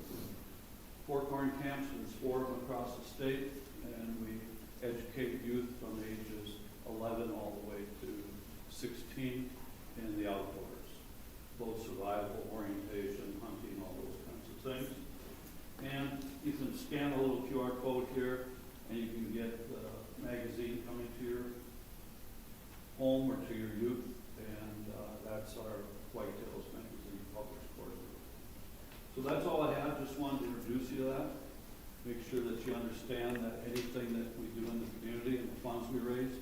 Fork Horn camps, there's 4 of them across the state, and we educate youth from ages 11 all the way to 16 in the outdoors, both survival, orientation, hunting, all those kinds of things. And you can scan a little QR code here, and you can get the magazine coming to your home or to your youth, and that's our White Hills Magazine published quarterly. So that's all I have. Just wanted to introduce you to that. Make sure that you understand that anything that we do in the community and the funds we raise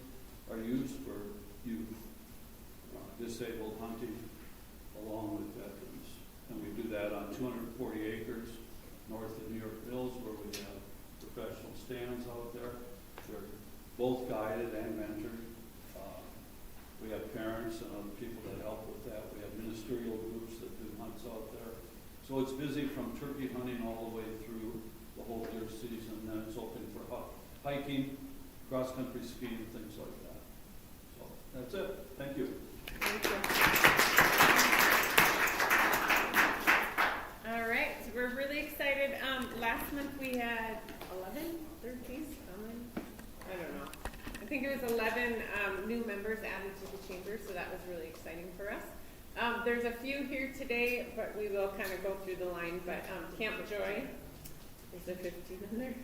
are used for youth, disabled hunting, along with veterans. And we do that on 240 acres north of New York Mills, where we have professional stands out there. They're both guided and mentored. We have parents and other people that help with that. We have ministerial groups that do hunts out there. So it's busy from turkey hunting all the way through the whole deer season, and then it's open for hiking, cross-country skiing, things like that. So that's it. Thank you. Thank you. All right, so we're really excited. Last month we had 11, 13, I don't know. I think it was 11 new members added to the chamber, so that was really exciting for us. There's a few here today, but we will kind of go through the line. But Camp Joy, there's a 15 in there.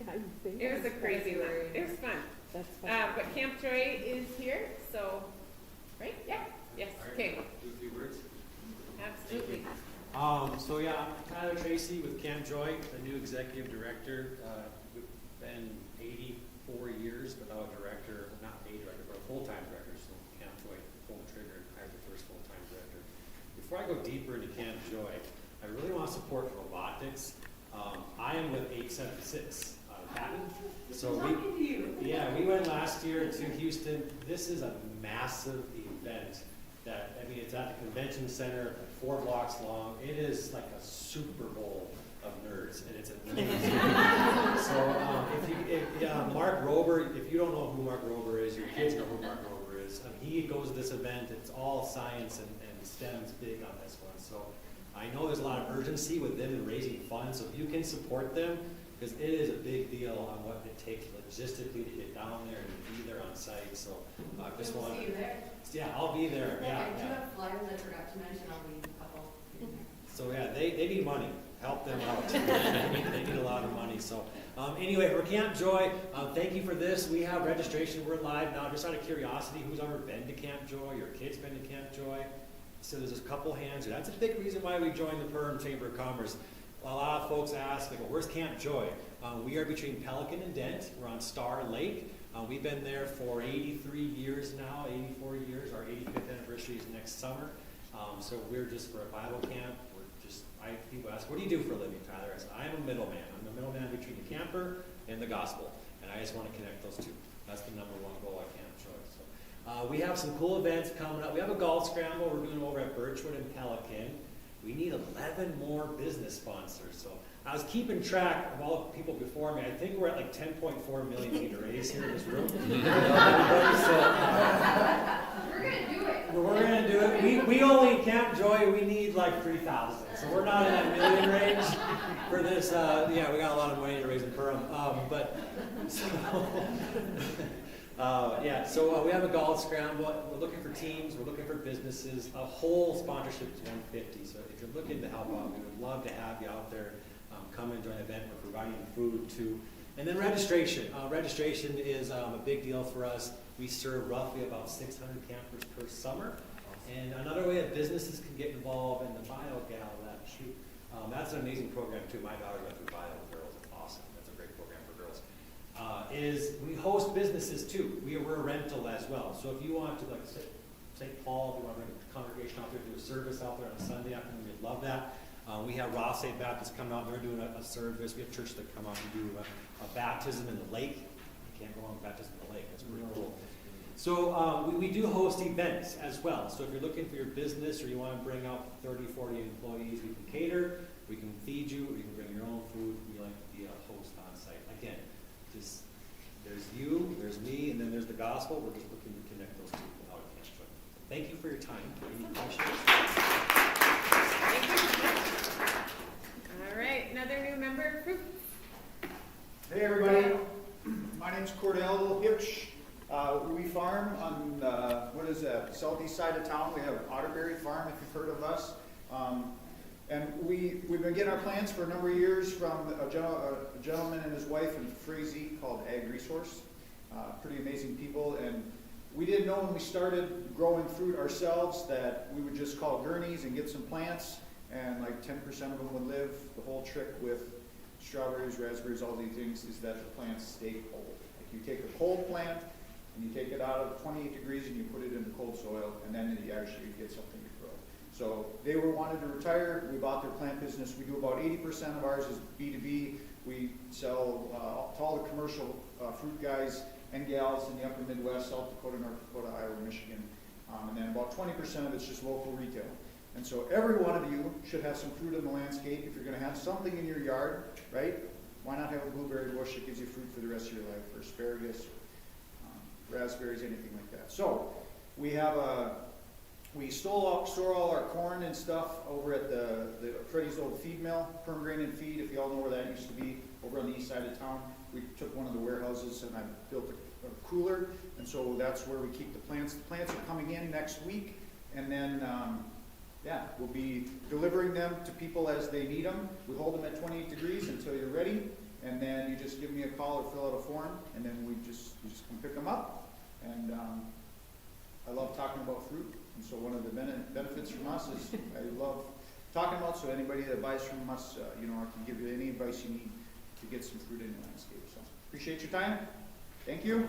It was a crazy one. It was fun. That's fun. But Camp Joy is here, so, right? Yeah. Yes. Okay. Do a few words. Absolutely. So yeah, I'm Tyler Tracy with Camp Joy, the new executive director. We've been 84 years without a director, not a director, but a full-time director. So Camp Joy pulled the trigger and hired the first full-time director. Before I go deeper into Camp Joy, I really want to support robotics. I am with 876 out of Patton. So we went last year to Houston. This is a massive event. That, I mean, it's at the convention center, 4 blocks long. It is like a Super Bowl of nerds, and it's amazing. So Mark Rober, if you don't know who Mark Rober is, your kids know who Mark Rober is. He goes to this event. It's all science and STEM's big on this one. So I know there's a lot of urgency with them in raising funds. So if you can support them, because it is a big deal on what it takes logistically to get down there and be there on site. So I just want to see you there. Yeah, I'll be there. Yeah, I do have flyers I forgot to mention. I'll leave a couple in there. So yeah, they need money. Help them out. they need a lot of money. So anyway, for Camp Joy, thank you for this. We have registration. We're live now. Just out of curiosity, who's ever been to Camp Joy? Your kids been to Camp Joy? So there's a couple hands here. That's a big reason why we joined the Perham Chamber of Commerce. A lot of folks ask, like, well, where's Camp Joy? We are between Pelican and Dent. We're on Star Lake. We've been there for 83 years now, 84 years. Our 85th anniversary is next summer. So we're just for a Bible camp. People ask, what do you do for a living, Tyler? I said, I'm a middleman. I'm the middleman between the camper and the gospel. And I just want to connect those two. That's the #1 goal at Camp Joy. So we have some cool events coming up. We have a golf scramble we're doing over at Birchwood and Pelican. We need 11 more business sponsors. So I was keeping track of all the people before me. I think we're at like 10.4 million we need to raise here in this room. We're going to do it. We're going to do it. We only, Camp Joy, we need like 3,000. So we're not in that million range for this. Yeah, we got a lot of money to raise in Perham. So we have a golf scramble. We're looking for teams. We're looking for businesses. A whole sponsorship is $150. So if you're looking to help out, we would love to have you out there. Come and join the event. We're providing food too. And then registration. Registration is a big deal for us. We serve roughly about 600 campers per summer. And another way that businesses can get involved in the Bio Gal Lab shoot. That's an amazing program too. My daughter went through Bio with girls. It's awesome. That's a great program for girls. Is we host businesses too. We're a rental as well. So if you want to, like St. Paul, if you want to bring a congregation out there, do a service out there on a Sunday afternoon, we'd love that. We have Ross St. Baptist come out. They're doing a service. We have church that come out and do a baptism in the lake. You can't go on baptism in the lake. That's pretty cool. So we do host events as well. So if you're looking for your business or you want to bring out 30, 40 employees, we can cater, we can feed you, or you can bring your own food. We like to be a host on site. Again, just there's you, there's me, and then there's the gospel. We're just looking to connect those two people out of Camp Joy. Thank you for your time. Any questions? Thank you. All right, another new member. Hey everybody, my name's Cordell Hitch. We farm on, southeast side of town. We have Otterberry Farm, if you've heard of us. And we've been getting our plants for a number of years from a gentleman and his wife in Frazee called Ag Resource. Pretty amazing people. And we didn't know when we started growing fruit ourselves that we would just call Gurney's and get some plants, and like 10% of them would live. The whole trick with strawberries, raspberries, all these things is that the plants stay cold. Like you take a cold plant and you take it out of 28 degrees and you put it into cold soil, and then you actually get something to grow. So they wanted to retire. We bought their plant business. We do about 80% of ours is B2B. We sell to all the commercial fruit guys and gals in the upper Midwest, South Dakota, North Dakota, Iowa, Michigan. And then about 20% of it's just local retail. And so every one of you should have some fruit in the landscape. If you're going to have something in your yard, right? Why not have a blueberry bush that gives you fruit for the rest of your life, or asparagus, raspberries, anything like that. So we have we store all our corn and stuff over at the Freddy's old feed mill, Perm Grain and Feed, if you all know where that used to be, over on the east side of town. We took one of the warehouses and I built a cooler, and so that's where we keep the plants. The plants are coming in next week, and then we'll be delivering them to people as they need them. We hold them at 28 degrees until you're ready, and then you just give me a call or fill out a form, and then you just come pick them up. And I love talking about fruit, and so one of the benefits from us is I love talking about. So anybody that buys from us, I can give you any advice you need to get some fruit in your landscape. So appreciate your time. Thank you.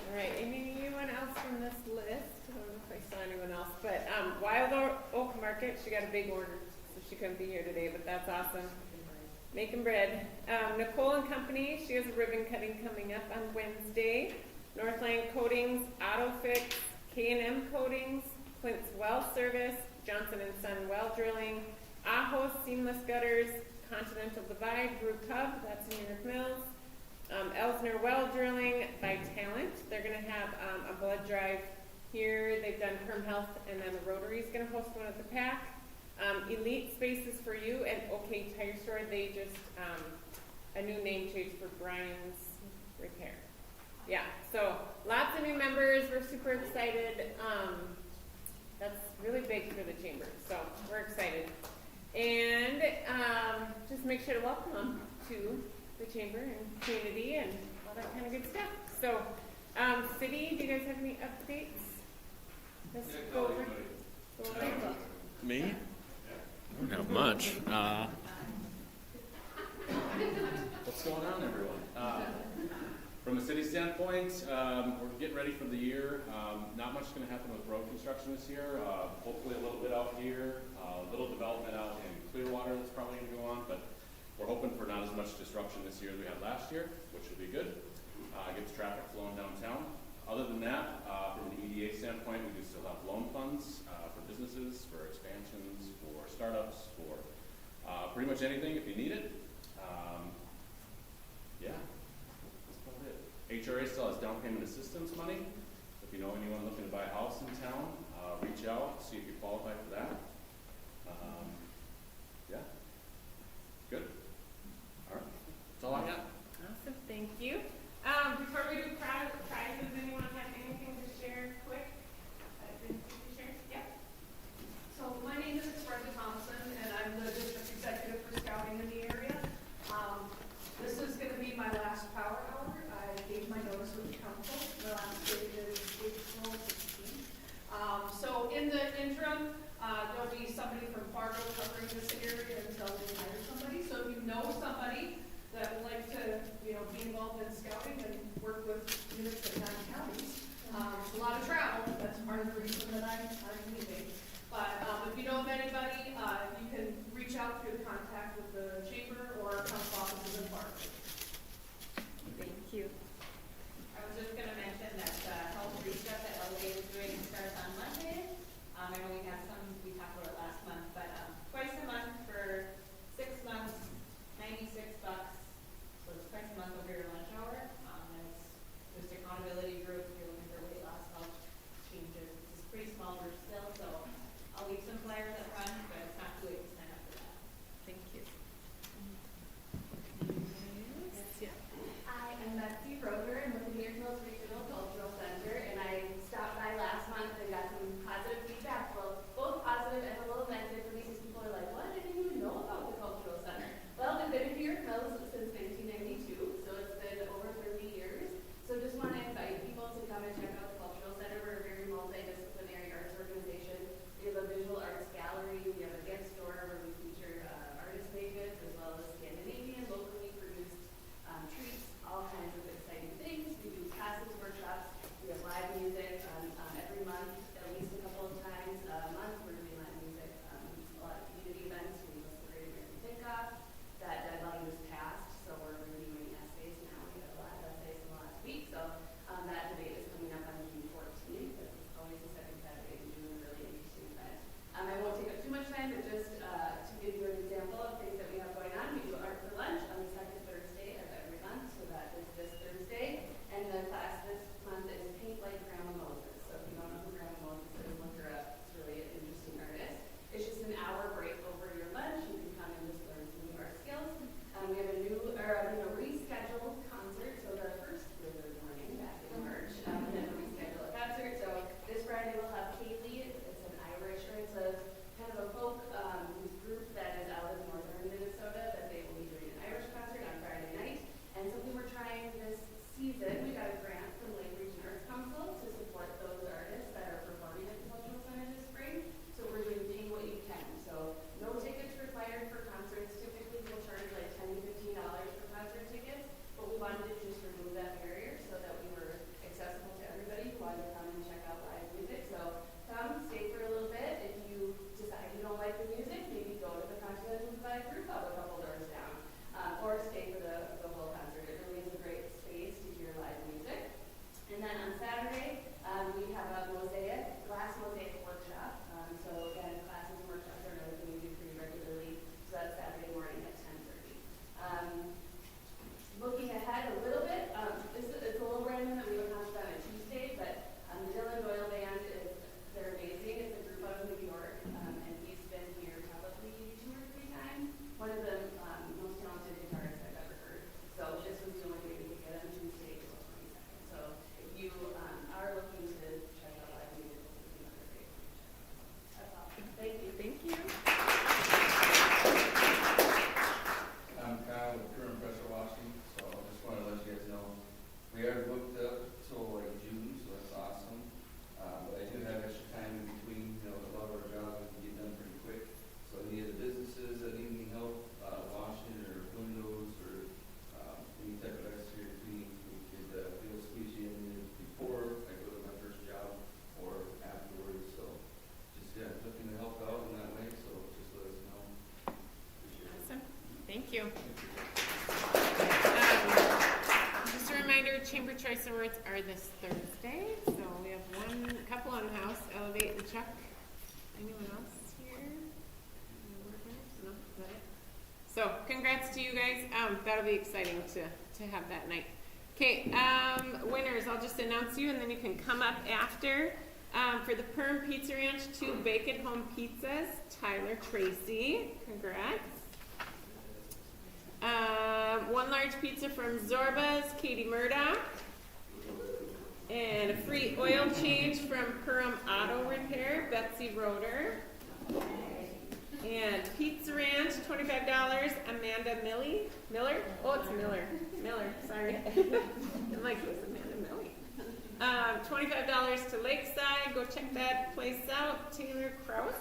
All right, anyone else from this list? I don't know if I saw anyone else, but Wild Oak Market, she got a big order, so she couldn't be here today, but that's awesome. Making bread. Nicole and Company, she has a ribbon cutting coming up on Wednesday. Northland Coatings, AutoFix, K&M Coatings, Clint's Well Service, Johnson & Son Well Drilling, Ajo Seamless Gutters, Continental Divide, Brew Cub, that's in New York Mills, Elsner Well Drilling by Talent. They're going to have a blood drive here. They've done Perm Health, and then the Rotary is going to host one at the PAC. Elite Spaces for You and OK Tire Store. They just a new name change for Brian's Repair. Yeah, so lots of new members. We're super excited. That's really big for the chamber, so we're excited. And just make sure to welcome them to the chamber and community and all that kind of good stuff. So, City, do you guys have any updates? Let's go over. Me? I don't have much. What's going on, everyone? From a city standpoint, we're getting ready for the year. Not much is going to happen with road construction this year. Hopefully a little bit out here, a little development out in Clearwater that's probably going to go on, but we're hoping for not as much disruption this year as we had last year, which will be good. Gets traffic flowing downtown. Other than that, from an EDA standpoint, we do still have loan funds for businesses, for expansions, for startups, for pretty much anything if you need it. HRA still has down payment assistance money. If you know anyone looking to buy a house in town, reach out, see if you qualify for that. Good. All right, that's all I got. Awesome, thank you. Before we do prizes, anyone have anything to share quick? Yeah. So my name is Brenda Thompson, and I'm the district executive for Scouting in the area. This is going to be my last power hour. I gave my notice with the council. The last date is April 16th. So in the interim, there'll be somebody from Fargo covering this area until we hire somebody. So if you know somebody that would like to, be involved in scouting and work with units in 9 counties, it's a lot of travel. That's part of the reason that I'm leaving. But if you know of anybody, you can reach out through the contact with the chamber or council offices in Fargo. Thank you. I was just going to mention that the health reset that Elevate is doing starts on Monday. I know we have some, we talked about it last month, but twice a month for 6 months, $96. you. Just a reminder, Chamber Choice Awards are this Thursday, so we have one couple on the house, Elevate and Chuck. Anyone else here? No, is that it? So, congrats to you guys. That'll be exciting to have that night. Okay, winners, I'll just announce you and then you can come up after. For the Perm Pizza Ranch, 2 Bake at Home pizzas, Tyler Tracy, congrats. 1 large pizza from Zorba's, Katie Murdoch. And a free oil change from Perham Auto Repair, Betsy Roeder. And Pizza Ranch, $25, Amanda Miller? Oh, it's Miller, sorry. I'm like, who's Amanda Millie? $25 to Lakeside, go check that place out. Taylor Kraus.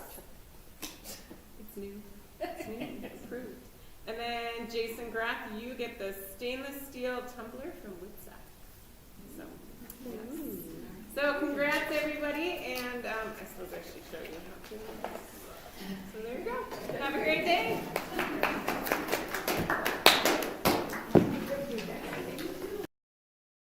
It's new, it's approved. And then Jason Graff, you get the stainless steel tumbler from Woodside. So, yes. So congrats everybody, and I suppose I should show you how to. So there you go. Have a great day.